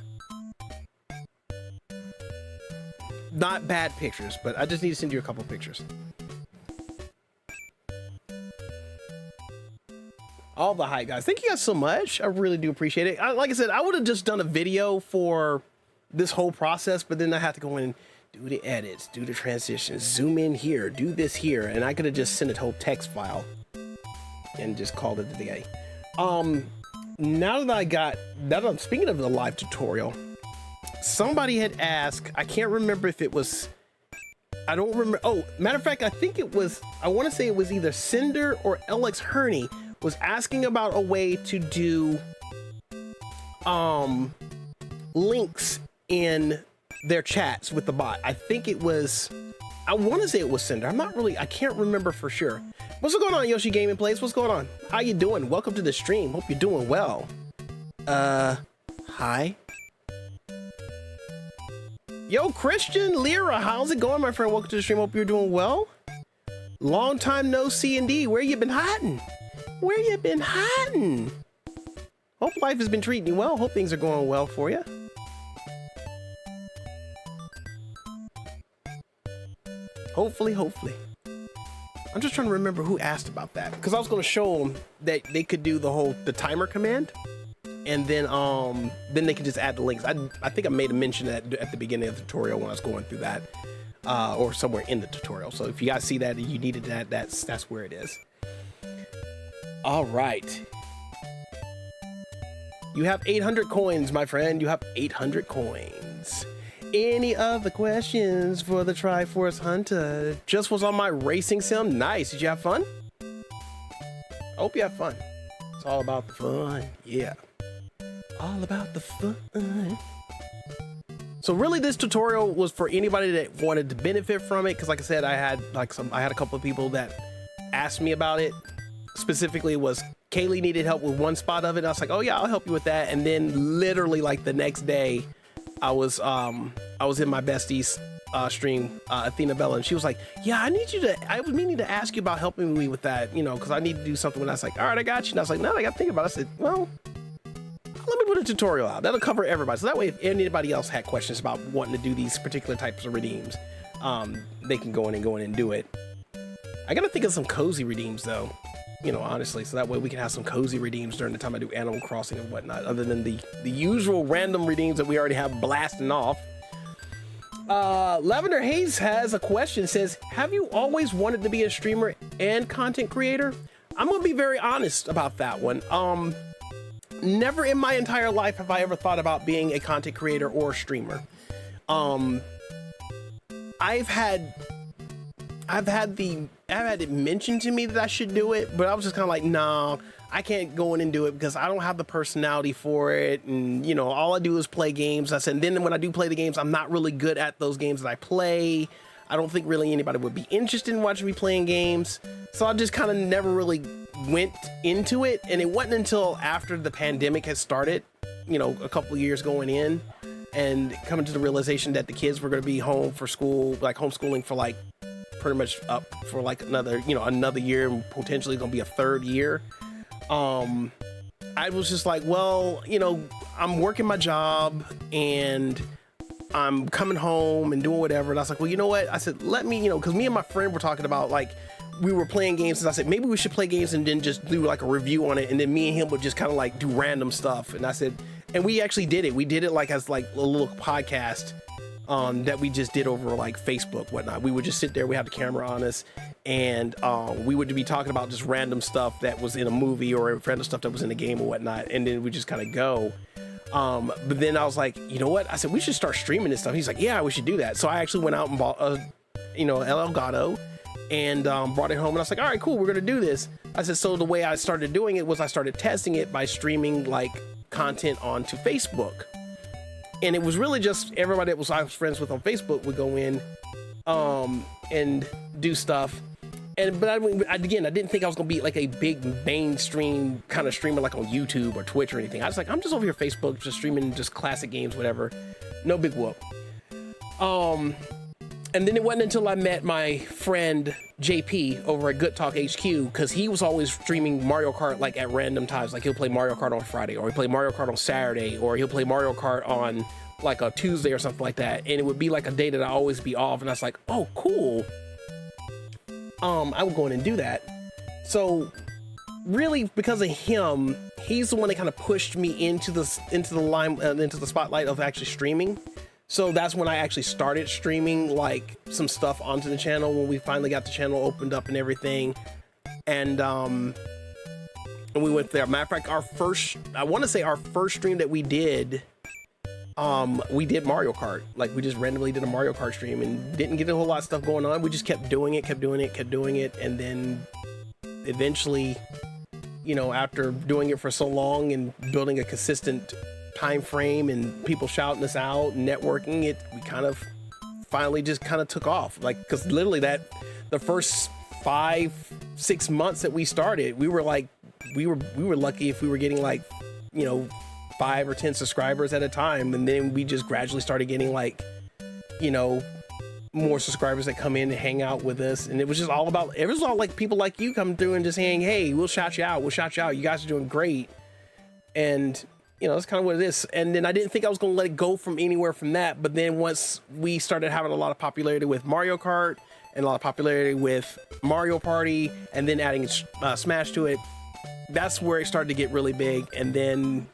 Not bad pictures, but I just need to send you a couple of pictures. All the hype, guys. Thank you guys so much. I really do appreciate it. Like I said, I would have just done a video for this whole process, but then I have to go in and do the edits, do the transitions, zoom in here, do this here, and I could have just sent a whole text file and just called it a day. Now that I'm speaking of the live tutorial, somebody had asked, I can't remember if it was, I don't remember. Oh, matter of fact, I think it was, I want to say it was either Cinder or LX Herney was asking about a way to do links in their chats with the bot. I think it was, I want to say it was Cinder. I'm not really, I can't remember for sure. What's going on, Yoshi Gaming Plays? What's going on? How you doing? Welcome to the stream. Hope you're doing well. Hi. Yo, Christian Lyra, how's it going, my friend? Welcome to the stream. Hope you're doing well. Long time no C&D. Where you been hiding? Where you been hiding? Hope life has been treating you well. Hope things are going well for you. Hopefully. I'm just trying to remember who asked about that, because I was going to show them that they could do the timer command, and then they could just add the links. I think I made a mention at the beginning of the tutorial when I was going through that, or somewhere in the tutorial. So if you guys see that and you needed that, that's where it is. All right. You have 800 coins, my friend. You have 800 coins. Any other questions for the Triforce Hunter? Just was on my racing sim. Nice. Did you have fun? Hope you have fun. It's all about the fun. Yeah. All about the fun. So really this tutorial was for anybody that wanted to benefit from it. Cause like I said, I had a couple of people that asked me about it. Specifically was Kaylee needed help with one spot of it. I was like, oh yeah, I'll help you with that. And then literally like the next day, I was in my bestie's stream, Athena Bella, and she was like, yeah, I was meaning to ask you about helping me with that, you know, because I need to do something. And I was like, all right, I got you. And I was like, no, I got to think about it. I said, well, let me put a tutorial out. That'll cover everybody. So that way, if anybody else had questions about wanting to do these particular types of redeems, they can go in and do it. I got to think of some cozy redeems though. You know, honestly, so that way we can have some cozy redeems during the time I do Animal Crossing and whatnot, other than the usual random redeems that we already have blasting off. Lavender Hayes has a question. Says, have you always wanted to be a streamer and content creator? I'm gonna be very honest about that one. Never in my entire life have I ever thought about being a content creator or a streamer. I've had it mentioned to me that I should do it, but I was just kind of like, no, I can't go in and do it because I don't have the personality for it. And, you know, all I do is play games. I said, and then when I do play the games, I'm not really good at those games that I play. I don't think really anybody would be interested in watching me playing games. So I just kind of never really went into it. And it wasn't until after the pandemic had started, you know, a couple of years going in and coming to the realization that the kids were going to be home for school, like homeschooling for like pretty much up for like another year and potentially gonna be a third year. I was just like, well, you know, I'm working my job and I'm coming home and doing whatever. And I was like, well, you know what? I said, let me, you know, because me and my friend were talking about like, we were playing games and I said, maybe we should play games and then just do like a review on it. And then me and him would just kind of like do random stuff. And I said, and we actually did it. We did it like as like a little podcast that we just did over like Facebook, whatnot. We would just sit there, we had the camera on us, and we would be talking about just random stuff that was in a movie or random stuff that was in a game or whatnot, and then we just kind of go. But then I was like, you know what? I said, we should start streaming this stuff. He's like, yeah, we should do that. So I actually went out and bought a, you know, El Elgato, and brought it home. And I was like, all right, cool, we're gonna do this. I said, so the way I started doing it was I started testing it by streaming like content onto Facebook. And it was really just everybody that I was friends with on Facebook would go in and do stuff. But I didn't think I was gonna be like a big mainstream kind of streamer like on YouTube or Twitch or anything. I was like, I'm just over here Facebook, just streaming just classic games, whatever. No big whoop. And then it wasn't until I met my friend JP over at Good Talk HQ, because he was always streaming Mario Kart like at random times. Like he'll play Mario Kart on Friday, or he'll play Mario Kart on Saturday, or he'll play Mario Kart on like a Tuesday or something like that. And it would be like a day that I always be off, and I was like, oh, cool. I would go in and do that. So really, because of him, he's the one that kind of pushed me into the spotlight of actually streaming. So that's when I actually started streaming like some stuff onto the channel, when we finally got the channel opened up and everything. And we went there. Matter of fact, I want to say our first stream that we did Mario Kart. Like we just randomly did a Mario Kart stream and didn't get a whole lot of stuff going on. We just kept doing it. And then eventually, you know, after doing it for so long and building a consistent time frame and people shouting us out and networking, we kind of finally just kind of took off. Like, because literally the first 5-6 months that we started, we were lucky if we were getting like, you know, 5 or 10 subscribers at a time. And then we just gradually started getting like, you know, more subscribers that come in and hang out with us. And it was all like people like you come through and just saying, hey, we'll shout you out, you guys are doing great. And you know, that's kind of what it is. And then I didn't think I was going to let it go from anywhere from that. But then once we started having a lot of popularity with Mario Kart and a lot of popularity with Mario Party, and then adding Smash to it, that's where it started to get really big. And then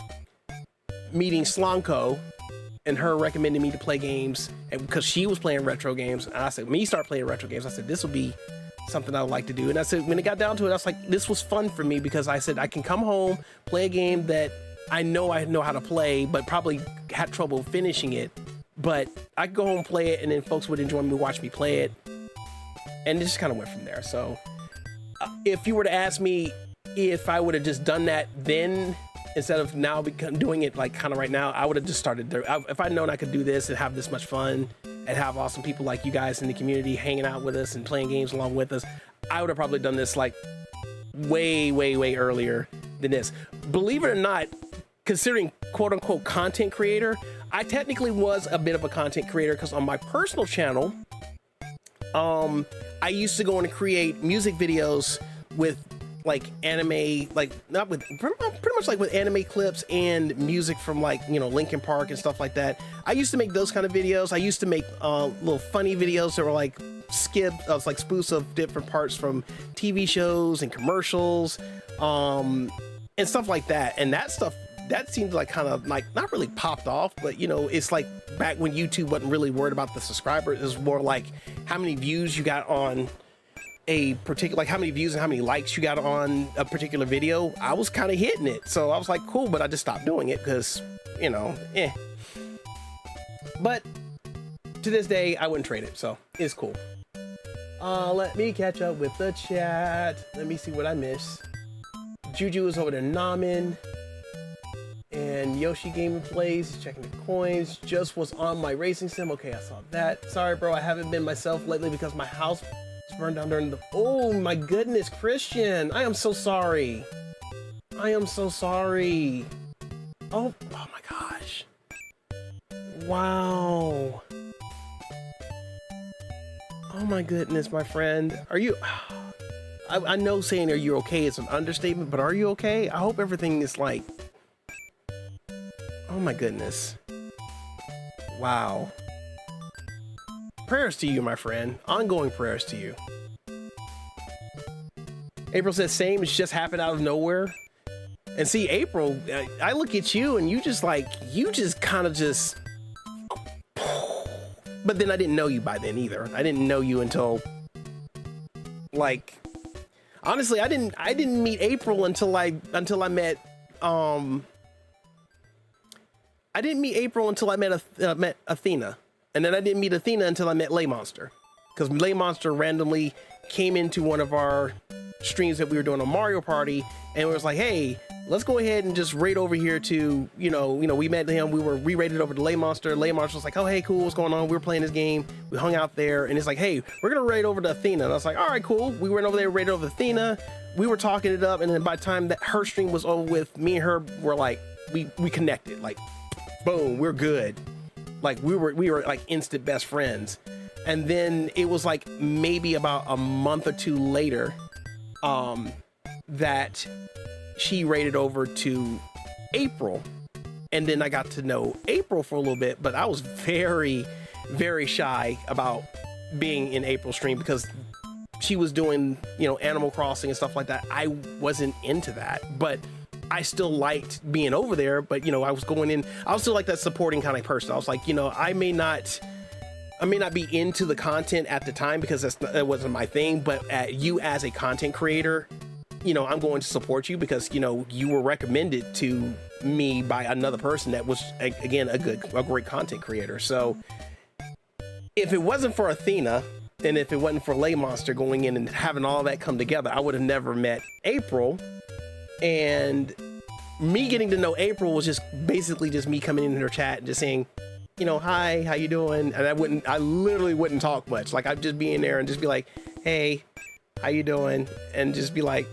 meeting Slanko and her recommending me to play games, and because she was playing retro games, and I said, me start playing retro games. I said, this will be something I would like to do. And I said, when it got down to it, I was like, this was fun for me, because I said, I can come home, play a game that I know how to play, but probably had trouble finishing it. But I could go home and play it, and then folks would enjoy me, watch me play it. And it just kind of went from there. So if you were to ask me if I would have just done that then, instead of now doing it like kind of right now, I would have just started there. If I'd known I could do this and have this much fun and have awesome people like you guys in the community hanging out with us and playing games along with us, I would have probably done this like way, way, way earlier than this. Believe it or not, considering quote unquote content creator, I technically was a bit of a content creator, because on my personal channel, I used to go in and create music videos with like anime, like not with pretty much like with anime clips and music from like, you know, Linkin Park and stuff like that. I used to make those kind of videos. I used to make little funny videos that were like like spoofs of different parts from TV shows and commercials, and stuff like that. And that seemed like kind of like not really popped off, but you know, it's like back when YouTube wasn't really worried about the subscribers. It was more like how many views you got on a particular, like how many views and how many likes you got on a particular video. I was kind of hitting it, so I was like, cool, but I just stopped doing it because, you know, But to this day, I wouldn't trade it, so it's cool. Let me catch up with the chat. Let me see what I missed. Juju is over there nomming. And Yoshi Gamer Plays, checking the coins. Just was on my racing sim. Okay, I saw that. Sorry, bro, I haven't been myself lately because my house was burned down during the... Oh, my goodness, Christian. I am so sorry. I am so sorry. Oh my gosh. Wow. Oh my goodness, my friend. Are you... I know saying are you okay is an understatement, but are you okay? I hope everything is like... Oh my goodness. Wow. Prayers to you, my friend. Ongoing prayers to you. April says, same, it's just happened out of nowhere. And see, April, I look at you and you just kind of just... But then I didn't know you by then either. I didn't know you until... Like... Honestly, I didn't meet April until I met... I didn't meet April until I met Athena, and then I didn't meet Athena until I met Lay Monster, because Lay Monster randomly came into one of our streams that we were doing on Mario Party, and it was like, hey, let's go ahead and just raid over here to, we met him, we raided over to Lay Monster. Lay Monster was like, oh, hey, cool, what's going on? We were playing this game, we hung out there, and it's like, hey, we're gonna raid over to Athena. And I was like, all right, cool. We went over there, raided over to Athena, we were talking it up, and then by the time that her stream was over with, me and her were like, we connected, like, boom, we're good. Like, we were like instant best friends. And then it was like maybe about a month or two later, that she raided over to April, and then I got to know April for a little bit, but I was very, very shy about being in April's stream because she was doing, Animal Crossing and stuff like that. I wasn't into that, but I still liked being over there. But I was going in, I was still like that supporting kind of person. I was like, I may not be into the content at the time because that wasn't my thing, but you as a content creator, I'm going to support you because, you were recommended to me by another person that was, again, a great content creator. So if it wasn't for Athena, and if it wasn't for Lay Monster going in and having all that come together, I would have never met April. And me getting to know April was just basically just me coming in her chat and just saying, hi, how you doing? And I literally wouldn't talk much. Like, I'd just be in there and just be like, hey, how you doing? And just be like,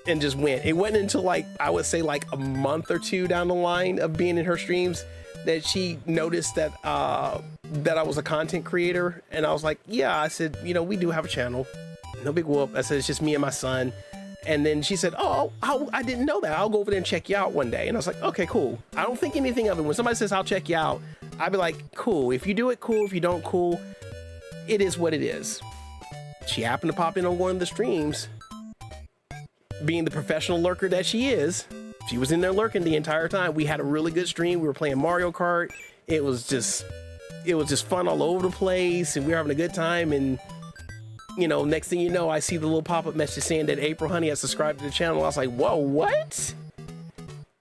and just went. It wasn't until like, I would say like a month or two down the line of being in her streams that she noticed that, that I was a content creator. And I was like, yeah, I said, we do have a channel. No big whoop. I said, it's just me and my son. And then she said, oh, I didn't know that. I'll go over there and check you out one day. And I was like, okay, cool. I don't think anything of it. When somebody says, I'll check you out, I'd be like, cool. If you do it, cool. If you don't, cool. It is what it is. She happened to pop in on one of the streams. Being the professional lurker that she is, she was in there lurking the entire time. We had a really good stream. We were playing Mario Kart. It was just fun all over the place, and we were having a good time. And next thing you know, I see the little pop-up message saying that April Honey has subscribed to the channel. I was like, whoa, what?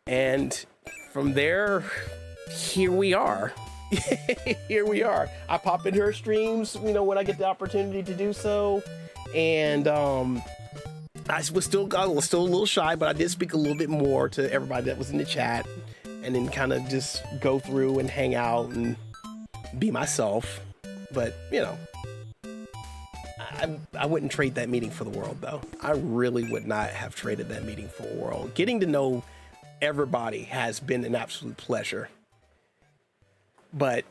And from there, here we are. Here we are. I pop into her streams, when I get the opportunity to do so. And I was still a little shy, but I did speak a little bit more to everybody that was in the chat, and then kind of just go through and hang out and be myself. But I wouldn't trade that meeting for the world, though. I really would not have traded that meeting for the world. Getting to know everybody has been an absolute pleasure. But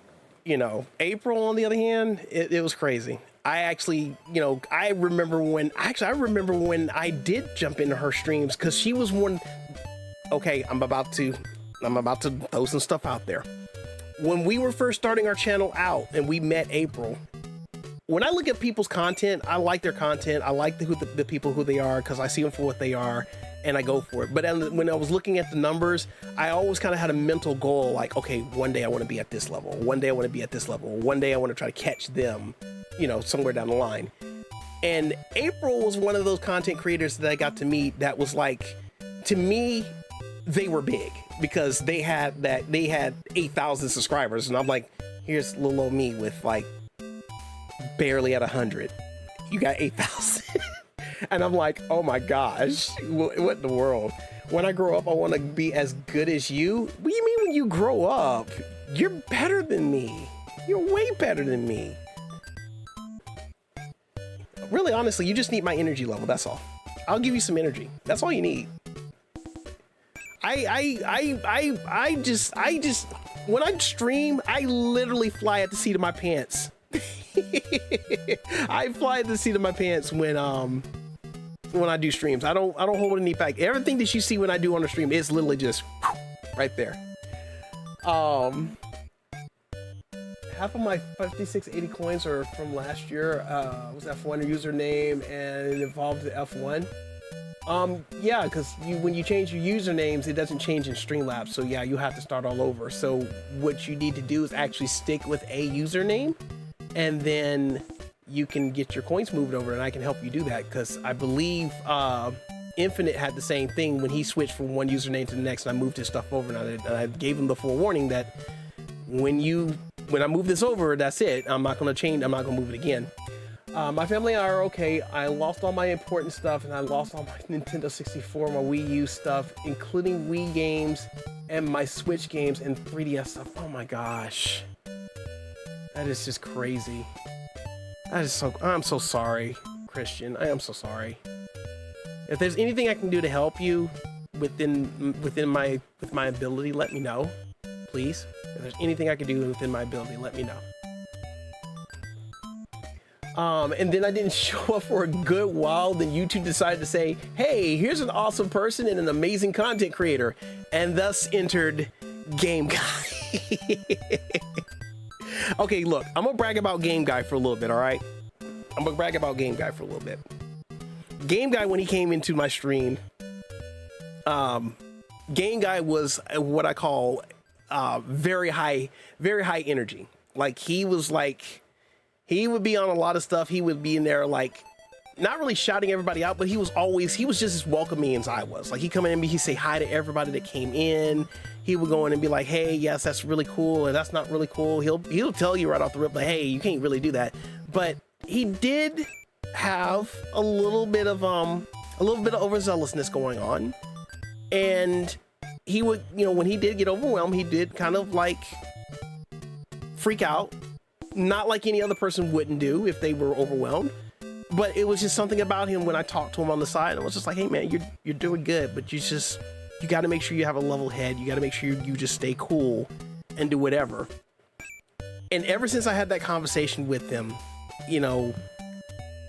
April, on the other hand, it was crazy. I actually, I remember when I did jump into her streams, because she was one. Okay, I'm about to throw some stuff out there. When we were first starting our channel out and we met April, when I look at people's content, I like their content. I like the people who they are, because I see them for what they are, and I go for it. But when I was looking at the numbers, I always kind of had a mental goal, like, okay, one day I want to be at this level. One day I want to be at this level. One day I want to try to catch them, somewhere down the line. And April was one of those content creators that I got to meet that was like, to me, they were big, because they had 8,000 subscribers. And I'm like, here's little old me with like barely at 100. You got 8,000. And I'm like, oh my gosh, what in the world? When I grow up, I want to be as good as you. What do you mean when you grow up? You're better than me. You're way better than me. Really, honestly, you just need my energy level. That's all. I'll give you some energy. That's all you need. I just, when I stream, I literally fly at the seat of my pants. I fly at the seat of my pants when I do streams. I don't hold any back. Everything that you see when I do on the stream is literally just right there. Half of my 5680 coins are from last year. Was F1 username, and it evolved to F1. Yeah, because when you change your usernames, it doesn't change in Streamlabs. So yeah, you have to start all over. So what you need to do is actually stick with a username, and then you can get your coins moved over, and I can help you do that, because I believe Infinite had the same thing when he switched from one username to the next, and I moved his stuff over, and I gave him the forewarning that when I move this over, that's it. I'm not going to change. I'm not going to move it again. My family and I are okay. I lost all my important stuff, and I lost all my Nintendo 64, my Wii U stuff, including Wii games and my Switch games and 3DS stuff. Oh my gosh. That is just crazy. That is so, I'm so sorry, Christian. I am so sorry. If there's anything I can do to help you with my ability, let me know, please. If there's anything I can do within my ability, let me know. And then I didn't show up for a good while. Then YouTube decided to say, hey, here's an awesome person and an amazing content creator, and thus entered Game Guy. Okay, look, I'm gonna brag about Game Guy for a little bit, all right? I'm gonna brag about Game Guy for a little bit. Game Guy, when he came into my stream, Game Guy was what I call very high energy. Like, he was like, he would be on a lot of stuff. He would be in there, like, not really shouting everybody out, but he was just as welcoming as I was. Like, he'd come in and he'd say hi to everybody that came in. He would go in and be like, hey, yes, that's really cool, or that's not really cool. He'll tell you right off the rip, like, hey, you can't really do that. But he did have a little bit of overzealousness going on. And he would, you know, when he did get overwhelmed, he did kind of like freak out. Not like any other person wouldn't do if they were overwhelmed, but it was just something about him when I talked to him on the side. I was just like, hey man, you're doing good, but you got to make sure you have a level head. You got to make sure you just stay cool and do whatever. And ever since I had that conversation with him, you know,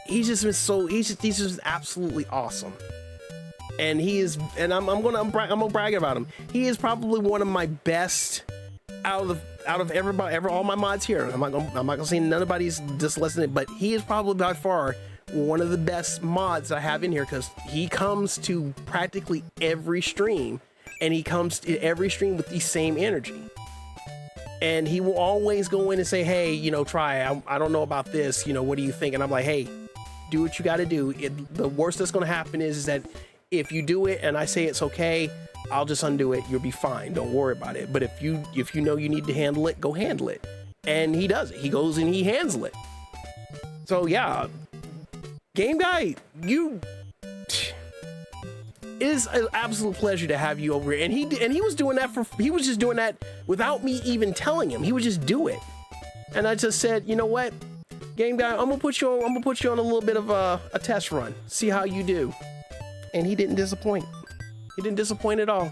he's just absolutely awesome. And I'm gonna brag about him. He is probably one of my best out of everybody, all my mods here. I'm not gonna say nobody's just less than it, but he is probably by far one of the best mods I have in here, because he comes to practically every stream, and he comes to every stream with the same energy. And he will always go in and say, hey, you know, I don't know about this, you know, what do you think? And I'm like, hey, do what you got to do. The worst that's going to happen is that if you do it and I say it's okay, I'll just undo it. You'll be fine. Don't worry about it. But if you know you need to handle it, go handle it. And he does it. He goes and he handles it. So yeah, Game Guy, it is an absolute pleasure to have you over here. And he was doing that he was just doing that without me even telling him. He would just do it. And I just said, you know what, Game Guy, I'm gonna put you on a little bit of a test run. See how you do. And he didn't disappoint. He didn't disappoint at all.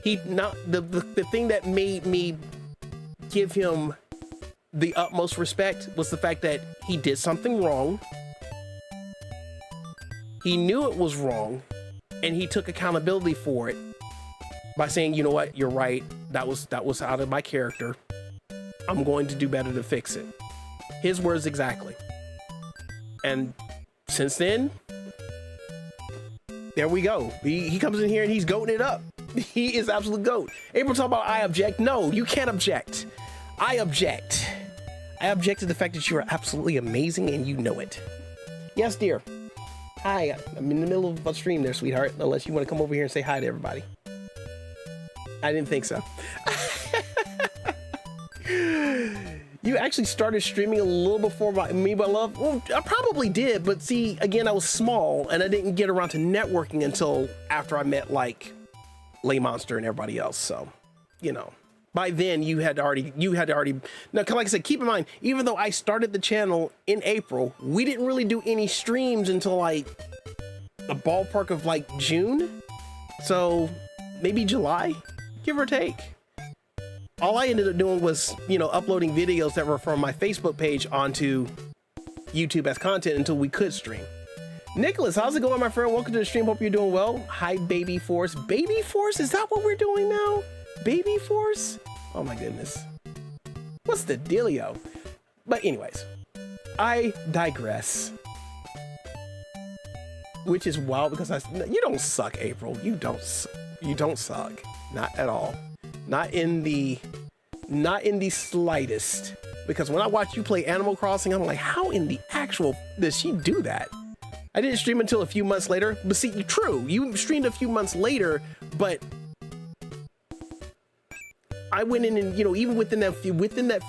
The thing that made me give him the utmost respect was the fact that he did something wrong. He knew it was wrong, and he took accountability for it by saying, you know what, you're right. That was out of my character. I'm going to do better to fix it. His words exactly. And since then, there we go. He comes in here and he's goating it up. He is absolute goat. April talk about I object. No, you can't object. I object. I object to the fact that you are absolutely amazing and you know it. Yes, dear. Hi, I'm in the middle of a stream there, sweetheart. Unless you want to come over here and say hi to everybody. I didn't think so. You actually started streaming a little before me, but love. Well, I probably did, but see, again, I was small and I didn't get around to networking until after I met like Lay Monster and everybody else. So, you know, by then you had to already. Now, like I said, keep in mind, even though I started the channel in April, we didn't really do any streams until like the ballpark of like June. So maybe July, give or take. All I ended up doing was, you know, uploading videos that were from my Facebook page onto YouTube as content until we could stream. Nicholas, how's it going, my friend? Welcome to the stream. Hope you're doing well. Hi, Baby Force. Baby Force? Is that what we're doing now? Baby Force? Oh my goodness. What's the dealio? But anyways, I digress. Which is wild because you don't suck, April. You don't suck. Not at all. Not in the slightest. Because when I watch you play Animal Crossing, I'm like, how in the actual does she do that? I didn't stream until a few months later. But see, true, you streamed a few months later, but I went in and, you know, even within that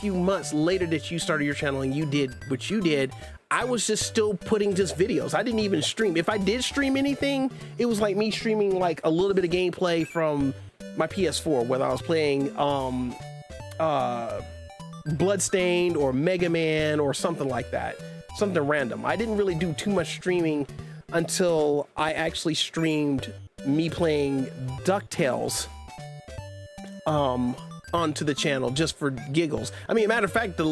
few months later that you started your channel and you did what you did, I was just still putting just videos. I didn't even stream. If I did stream anything, it was like me streaming like a little bit of gameplay from my PS4, whether I was playing Bloodstained or Mega Man or something like that, something random. I didn't really do too much streaming until I actually streamed me playing DuckTales onto the channel just for giggles. I mean, matter of fact, the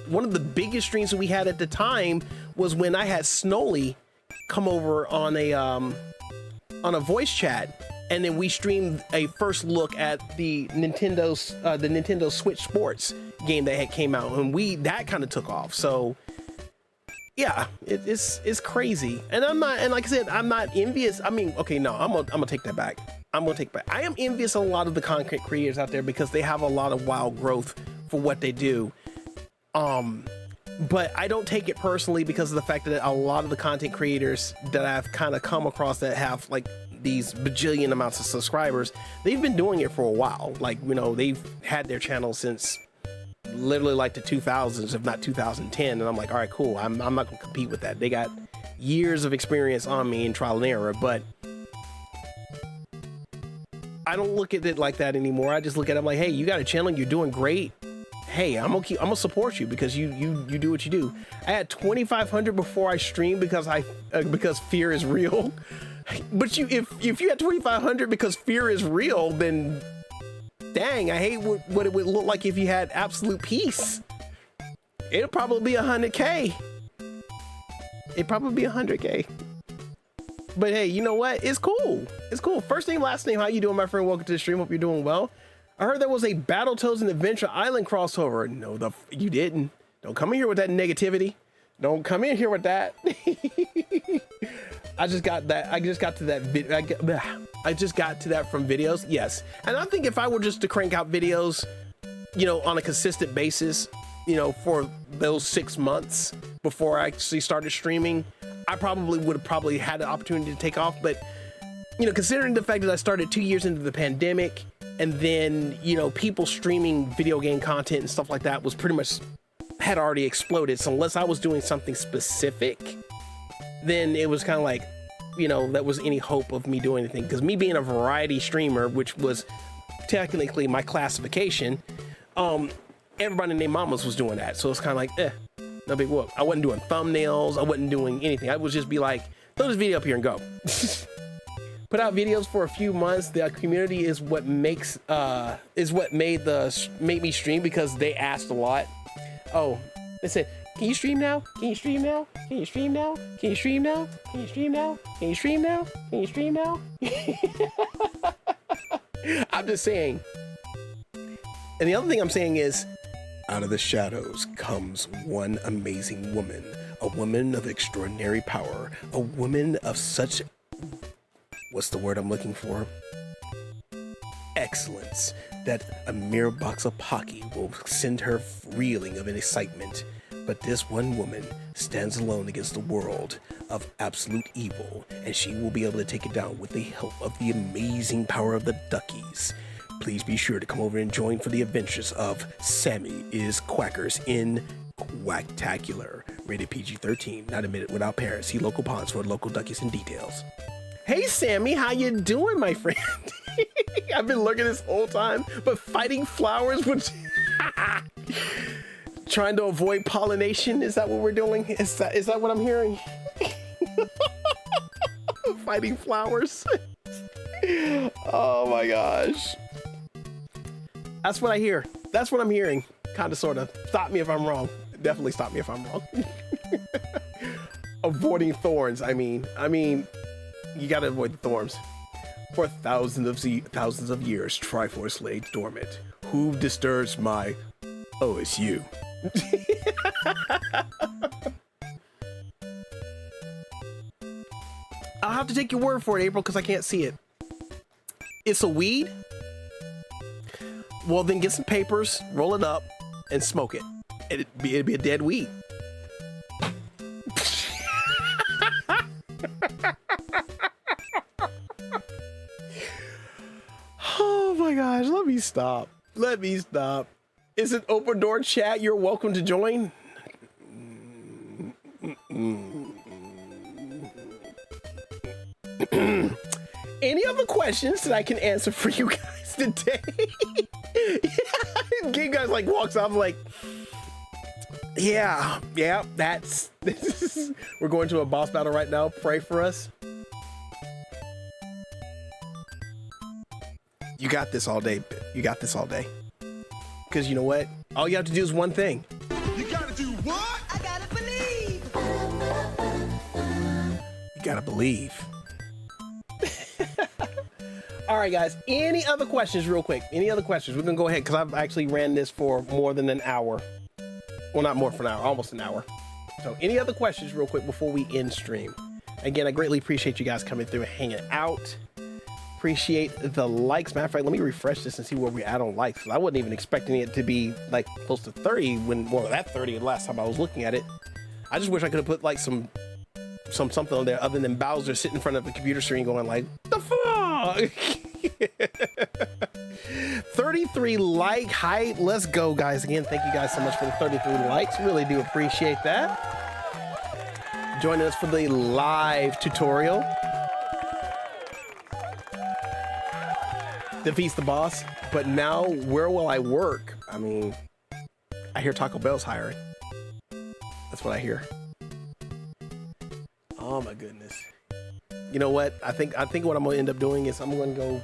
one of the biggest streams that we had at the time was when I had Snowly come over on a voice chat, and then we streamed a first look at the Nintendo Switch Sports game that had came out, and that kind of took off. So yeah, it's crazy. And I'm not, and like I said, I'm not envious. I mean, okay, no, I'm gonna take that back. I'm gonna take it back. I am envious of a lot of the content creators out there because they have a lot of wild growth for what they do. But I don't take it personally because of the fact that a lot of the content creators that I've kind of come across that have like these bajillion amounts of subscribers, they've been doing it for a while. Like, you know, they've had their channel since literally like the 2000s, if not 2010. And I'm like, all right, cool. I'm not gonna compete with that. They got years of experience on me in trial and error, but I don't look at it like that anymore. I just look at it like, hey, you got a channel, you're doing great. Hey, I'm gonna support you because you do what you do. I had 2,500 before I streamed because fear is real. But if you had 2,500 because fear is real, then dang, I hate what it would look like if you had absolute peace. It'll probably be 100K. It'd probably be 100K. But hey, you know what? It's cool. It's cool. First name, last name. How you doing, my friend? Welcome to the stream. Hope you're doing well. I heard there was a Battletoads and Adventure Island crossover. No, you didn't. Don't come in here with that negativity. Don't come in here with that. I just got that. I just got to that from videos. Yes. And I think if I were just to crank out videos, you know, on a consistent basis, you know, for those 6 months before I actually started streaming, I probably would have had the opportunity to take off. But, you know, considering the fact that I started 2 years into the pandemic, and then, you know, people streaming video game content and stuff like that was pretty much had already exploded. So unless I was doing something specific, then it was kind of like, you know, that was any hope of me doing anything. Because me being a variety streamer, which was technically my classification, everybody named Mamas was doing that. So it's kind of like, no big whoop. I wasn't doing thumbnails. I wasn't doing anything. I would just be like, throw this video up here and go. Put out videos for a few months. The community is what made me stream because they asked a lot. Oh, they said, can you stream now? Can you stream now? Can you stream now? Can you stream now? Can you stream now? Can you stream now? Can you stream now? I'm just saying. And the other thing I'm saying is, out of the shadows comes one amazing woman, a woman of extraordinary power, a woman of such, what's the word I'm looking for? Excellence, that a mere box of Pocky will send her reeling of an excitement. But this one woman stands alone against the world of absolute evil, and she will be able to take it down with the help of the amazing power of the Duckies. Please be sure to come over and join for the adventures of Sammy is Quackers in Quacktacular. Rated PG-13, not admitted without parents. See local ponds for local duckies and details. Hey Sammy, how you doing, my friend? I've been lurking this whole time, but fighting flowers with trying to avoid pollination. Is that what we're doing? Is that what I'm hearing? Fighting flowers. Oh my gosh. That's what I hear. That's what I'm hearing. Kind of, sort of. Stop me if I'm wrong. Definitely stop me if I'm wrong. Avoiding thorns. I mean, you gotta avoid the thorns. For thousands of years, Triforce lay dormant. Who disturbs my... Oh, it's you. I'll have to take your word for it, April, because I can't see it. It's a weed? Well, then get some papers, roll it up, and smoke it. It'd be a dead weed. Oh my gosh, let me stop. Let me stop. Is it open door chat? You're welcome to join. questions that I can answer for you guys today. Yeah, Game Guys like walks off like, yeah, we're going to a boss battle right now. Pray for us. You got this all day. You got this all day. Because you know what? All you have to do is one thing. You gotta do what? I gotta believe. You gotta believe. All right, guys. Any other questions real quick? Any other questions? We're gonna go ahead because I've actually ran this for more than an hour. Well, not more than an hour, almost an hour. So any other questions real quick before we end stream? Again, I greatly appreciate you guys coming through and hanging out. Appreciate the likes. Matter of fact, let me refresh this and see where we're at on likes. I wasn't even expecting it to be like close to 30 when, well, that 30 last time I was looking at it. I just wish I could have put like some something on there other than Bowser sitting in front of the computer screen going like, the fuck? 33 like height. Let's go, guys. Again, thank you guys so much for the 33 likes. Really do appreciate that. Joining us for the live tutorial. Defeats the boss, but now where will I work? I mean, I hear Taco Bell's hiring. That's what I hear. Oh my goodness. You know what? I think what I'm gonna end up doing is I'm gonna go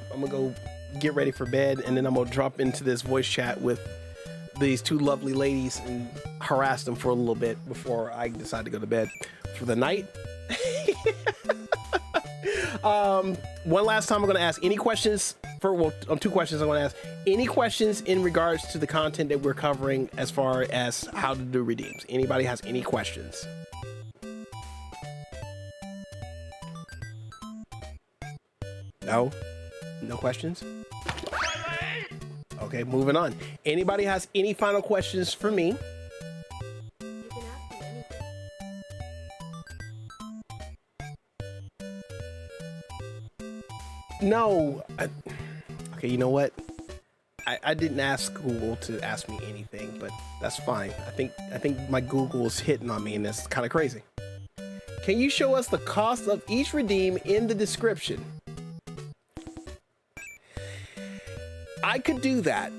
get ready for bed, and then I'm gonna drop into this voice chat with these two lovely ladies and harass them for a little bit before I decide to go to bed for the night. One last time, I'm gonna ask any questions for, well, two questions I'm gonna ask. Any questions in regards to the content that we're covering as far as how to do redeems? Anybody has any questions? No? No questions? Okay, moving on. Anybody has any final questions for me? You can ask me anything. No. Okay, you know what? I didn't ask Google to ask me anything, but that's fine. I think my Google is hitting on me, and that's kind of crazy. Can you show us the cost of each redeem in the description? I could do that,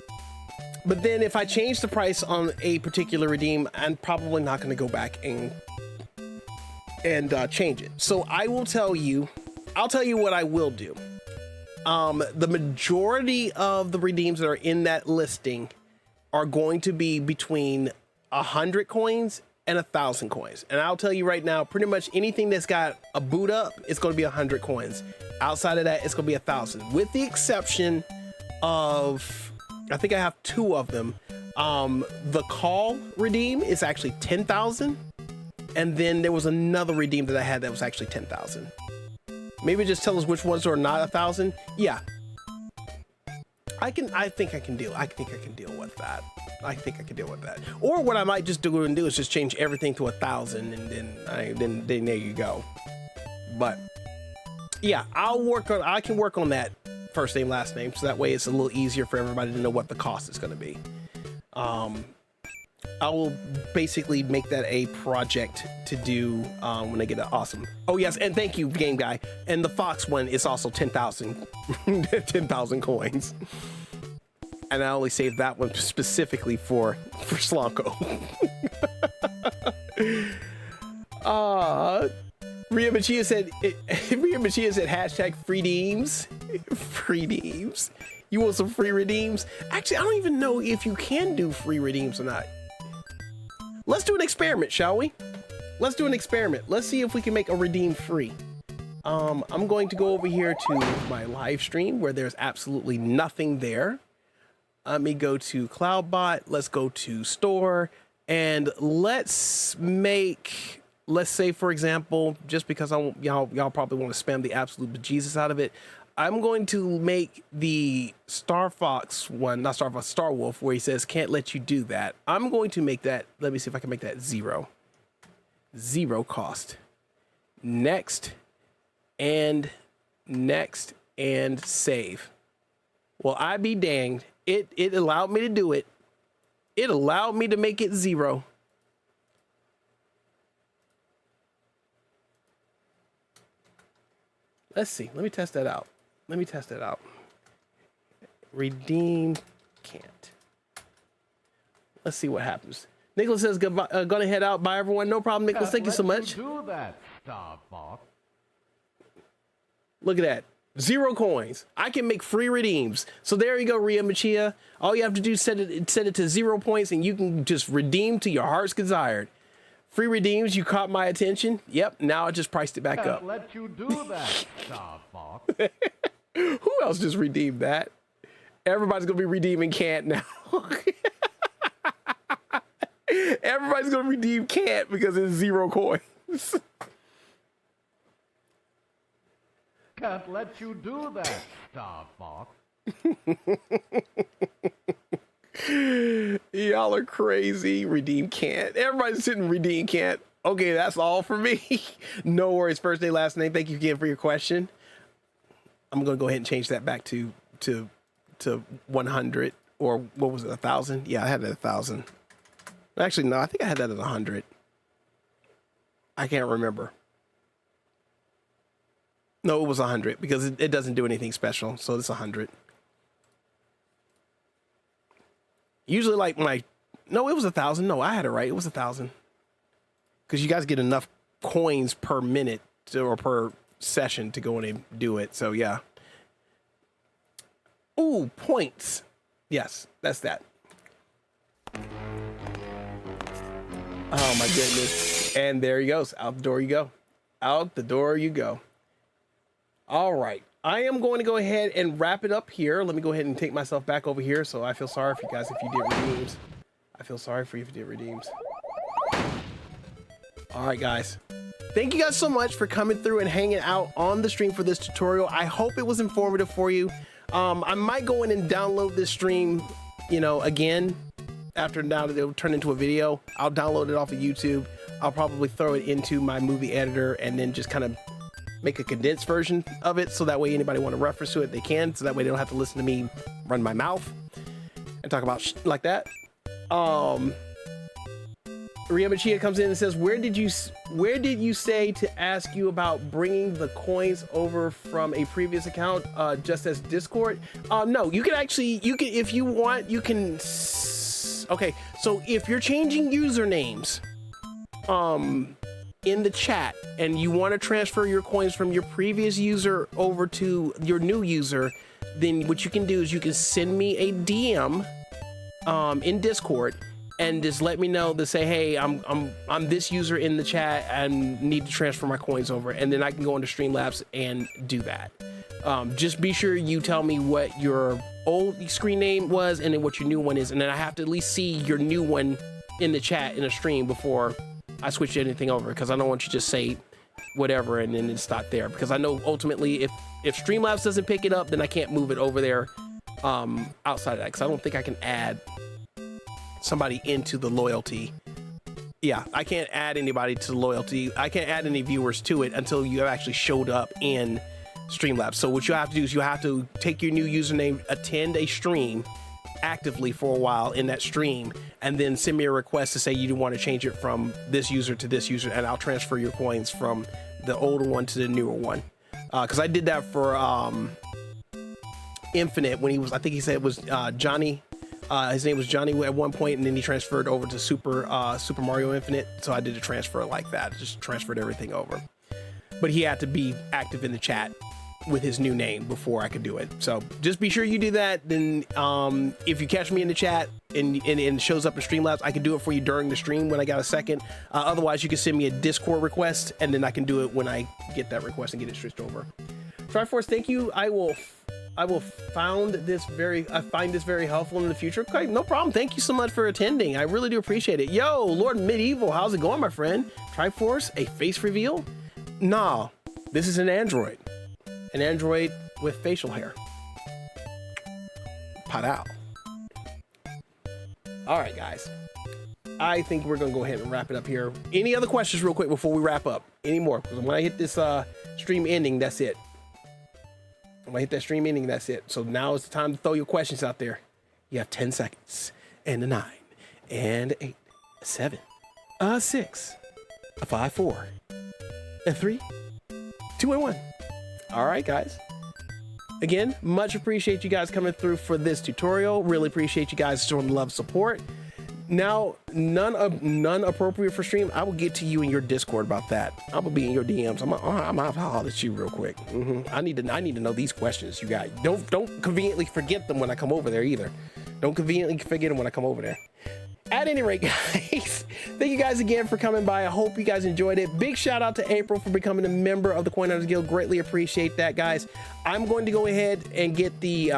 but then if I change the price on a particular redeem, I'm probably not going to go back and change it. So I will tell you, I'll tell you what I will do. The majority of the redeems that are in that listing are going to be between 100 coins and 1,000 coins. And I'll tell you right now, pretty much anything that's got a boot up, it's going to be 100 coins. Outside of that, it's going to be 1,000, with the exception of, I think I have two of them. The call redeem is actually 10,000. And then there was another redeem that I had that was actually 10,000. Maybe just tell us which ones are not 1,000. Yeah, I think I can deal with that. I think I can deal with that. Or what I might just do is just change everything to 1,000, and then there you go. But yeah, I can work on that first name, last name, so that way it's a little easier for everybody to know what the cost is going to be. I will basically make that a project to do when I get it. Awesome. Oh yes, and thank you, Game Guy. And the Fox one is also 10,000 10,000 coins. And I only saved that one specifically for Slonko. Ria Machia said hashtag free deems. Free deems. You want some free redeems? Actually, I don't even know if you can do free redeems or not. Let's do an experiment, shall we? Let's do an experiment. Let's see if we can make a redeem free. I'm going to go over here to my live stream where there's absolutely nothing there. Let me go to CloudBot. Let's go to store, and let's say, for example, just because y'all probably want to spam the absolute bejesus out of it, I'm going to make the Star Wolf, where he says, can't let you do that. I'm going to make that, let me see if I can make that 0. 0 cost. Next, and save. Well, I be danged. It allowed me to do it. It allowed me to make it 0. Let's see. Let me test that out. Let me test it out. Redeem can't. Let's see what happens. Nicholas says, gonna head out. Bye, everyone. No problem, Nicholas. Thank you so much. Do that, Starbucks. Look at that. 0 coins. I can make free redeems. So there you go, Ria Machia. All you have to do is set it to 0 points, and you can just redeem to your heart's desired. Free redeems. You caught my attention. Yep. Now I just priced it back up. Let you do that, Starbucks. Who else just redeemed that? Everybody's gonna be redeeming can't now. Everybody's gonna redeem can't because it's 0 coins. Can't let you do that, Starbucks. Y'all are crazy. Redeem can't. Everybody's sitting redeem can't. Okay, that's all for me. No worries. First day, last name. Thank you again for your question. I'm gonna go ahead and change that back to 100, or what was it, 1,000? Yeah, I had it at 1,000. Actually, no, I think I had that at 100. I can't remember. No, it was 100 because it doesn't do anything special, so it's 100. Usually, like no, it was 1,000. No, I had it right. It was 1,000 because you guys get enough coins per minute or per session to go in and do it. So yeah. Ooh, points. Yes, that's that. Oh my goodness. And there he goes. Out the door you go. Out the door you go. All right. I am going to go ahead and wrap it up here. Let me go ahead and take myself back over here. So I feel sorry for you guys if you did redeems. I feel sorry for you if you did redeems. All right, guys. Thank you guys so much for coming through and hanging out on the stream for this tutorial. I hope it was informative for you. I might go in and download this stream, you know, again, after now that it'll turn into a video. I'll download it off of YouTube. I'll probably throw it into my movie editor and then just kind of make a condensed version of it. So that way anybody want to reference to it, they can. So that way they don't have to listen to me run my mouth and talk about like that. Ria Machia comes in and says, where did you say to ask you about bringing the coins over from a previous account, just as Discord? No, you can actually, if you want, you can. Okay, so if you're changing usernames, in the chat and you want to transfer your coins from your previous user over to your new user, then what you can do is you can send me a DM, in Discord, and just let me know to say, hey, I'm this user in the chat and need to transfer my coins over, and then I can go into Streamlabs and do that. Just be sure you tell me what your old screen name was and then what your new one is, and then I have to at least see your new one in the chat in a stream before I switch anything over, because I don't want you to just say whatever and then it's not there, because I know ultimately if Streamlabs doesn't pick it up, then I can't move it over there outside of that, because I don't think I can add somebody into the loyalty. Yeah, I can't add anybody to the loyalty. I can't add any viewers to it until you have actually showed up in Streamlabs. So what you have to do is you have to take your new username, attend a stream actively for a while in that stream, and then send me a request to say you want to change it from this user to this user, and I'll transfer your coins from the older one to the newer one. Because I did that for Infinite when he was, I think he said it was Johnny. His name was Johnny at one point, and then he transferred over to Super Mario Infinite. So I did a transfer like that, just transferred everything over. But he had to be active in the chat with his new name before I could do it. So just be sure you do that. Then if you catch me in the chat and it shows up in Streamlabs, I can do it for you during the stream when I got a second. Otherwise, you can send me a Discord request, and then I can do it when I get that request and get it switched over. Triforce, thank you. I find this very helpful in the future. Okay, no problem. Thank you so much for attending. I really do appreciate it. Yo, Lord Medieval, how's it going, my friend? Triforce, a face reveal? Nah, this is an android. An android with facial hair. Padao. All right, guys. I think we're gonna go ahead and wrap it up here. Any other questions real quick before we wrap up? Any more? Because when I hit this stream ending, that's it. When I hit that stream ending, that's it. So now is the time to throw your questions out there. You have 10 seconds. And a 9. And a 8. A 7. A 6. A 5, 4. A 3. 2 and 1. All right, guys. again, much appreciate you guys coming through for this tutorial. Really appreciate you guys showing the love support. Now, none appropriate for stream. I will get to you in your Discord about that. I will be in your DMs. I'm gonna have to holler at you real quick. I need to know these questions you got. Don't conveniently forget them when I come over there either. Don't conveniently forget them when I come over there. At any rate, guys, thank you guys again for coming by. I hope you guys enjoyed it. Big shout out to April for becoming a member of the Coin Hunters Guild. Greatly appreciate that, guys. I'm going to go ahead and get the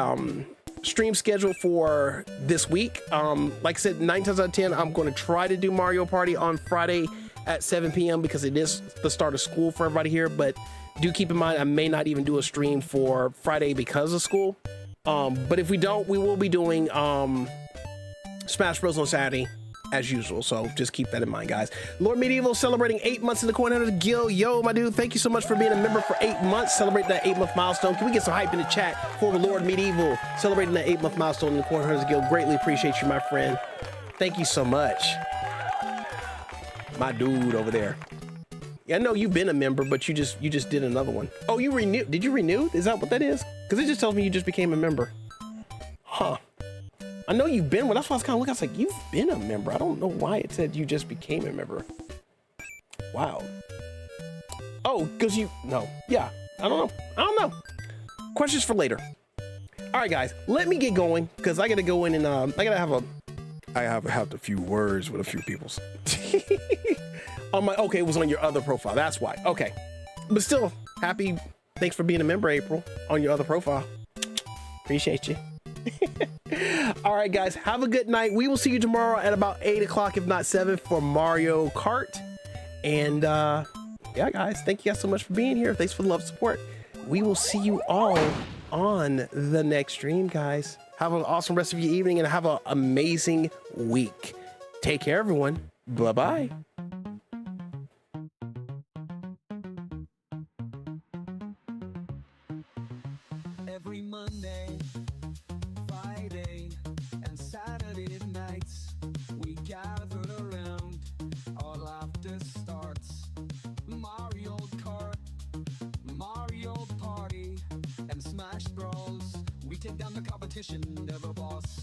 stream schedule for this week. Like I said, 9 times out of 10, I'm going to try to do Mario Party on Friday at 7 p.m. because it is the start of school for everybody here. But do keep in mind, I may not even do a stream for Friday because of school. But if we don't, we will be doing Smash Bros on Saturday as usual, so just keep that in mind, guys. Lord Medieval celebrating 8 months in the Coin Hunters Guild. Yo, my dude, thank you so much for being a member for 8 months. Celebrating that 8-month milestone. Can we get some hype in the chat for Lord Medieval celebrating that 8-month milestone in the Coin Hunters Guild? Greatly appreciate you, my friend. Thank you so much, my dude over there. Yeah, I know you've been a member, but you just did another one. Oh, you renewed? Did you renew? Is that what that is? Because it just tells me you just became a member. Huh. I know you've been one. That's why I was kind of looking. I was like, you've been a member. I don't know why it said you just became a member. Wow. Oh, because no. Yeah. I don't know. Questions for later. All right, guys. Let me get going because I got to go in and I have a few words with a few peoples. Okay, it was on your other profile. That's why. Okay. But still, happy. Thanks for being a member, April, on your other profile. Appreciate you. All right, guys, have a good night. We will see you tomorrow at about 8 o'clock, if not 7, for Mario Kart. And yeah, guys, thank you guys so much for being here. Thanks for the love and support. We will see you all on the next stream, guys. Have an awesome rest of your evening and have an amazing week. Take care, everyone. Bye-bye. Every Monday, Friday, and Saturday nights, we gathered around, our laughter starts. Mario Kart, Mario Party, and Smash Bros. We take down the competition, never boss.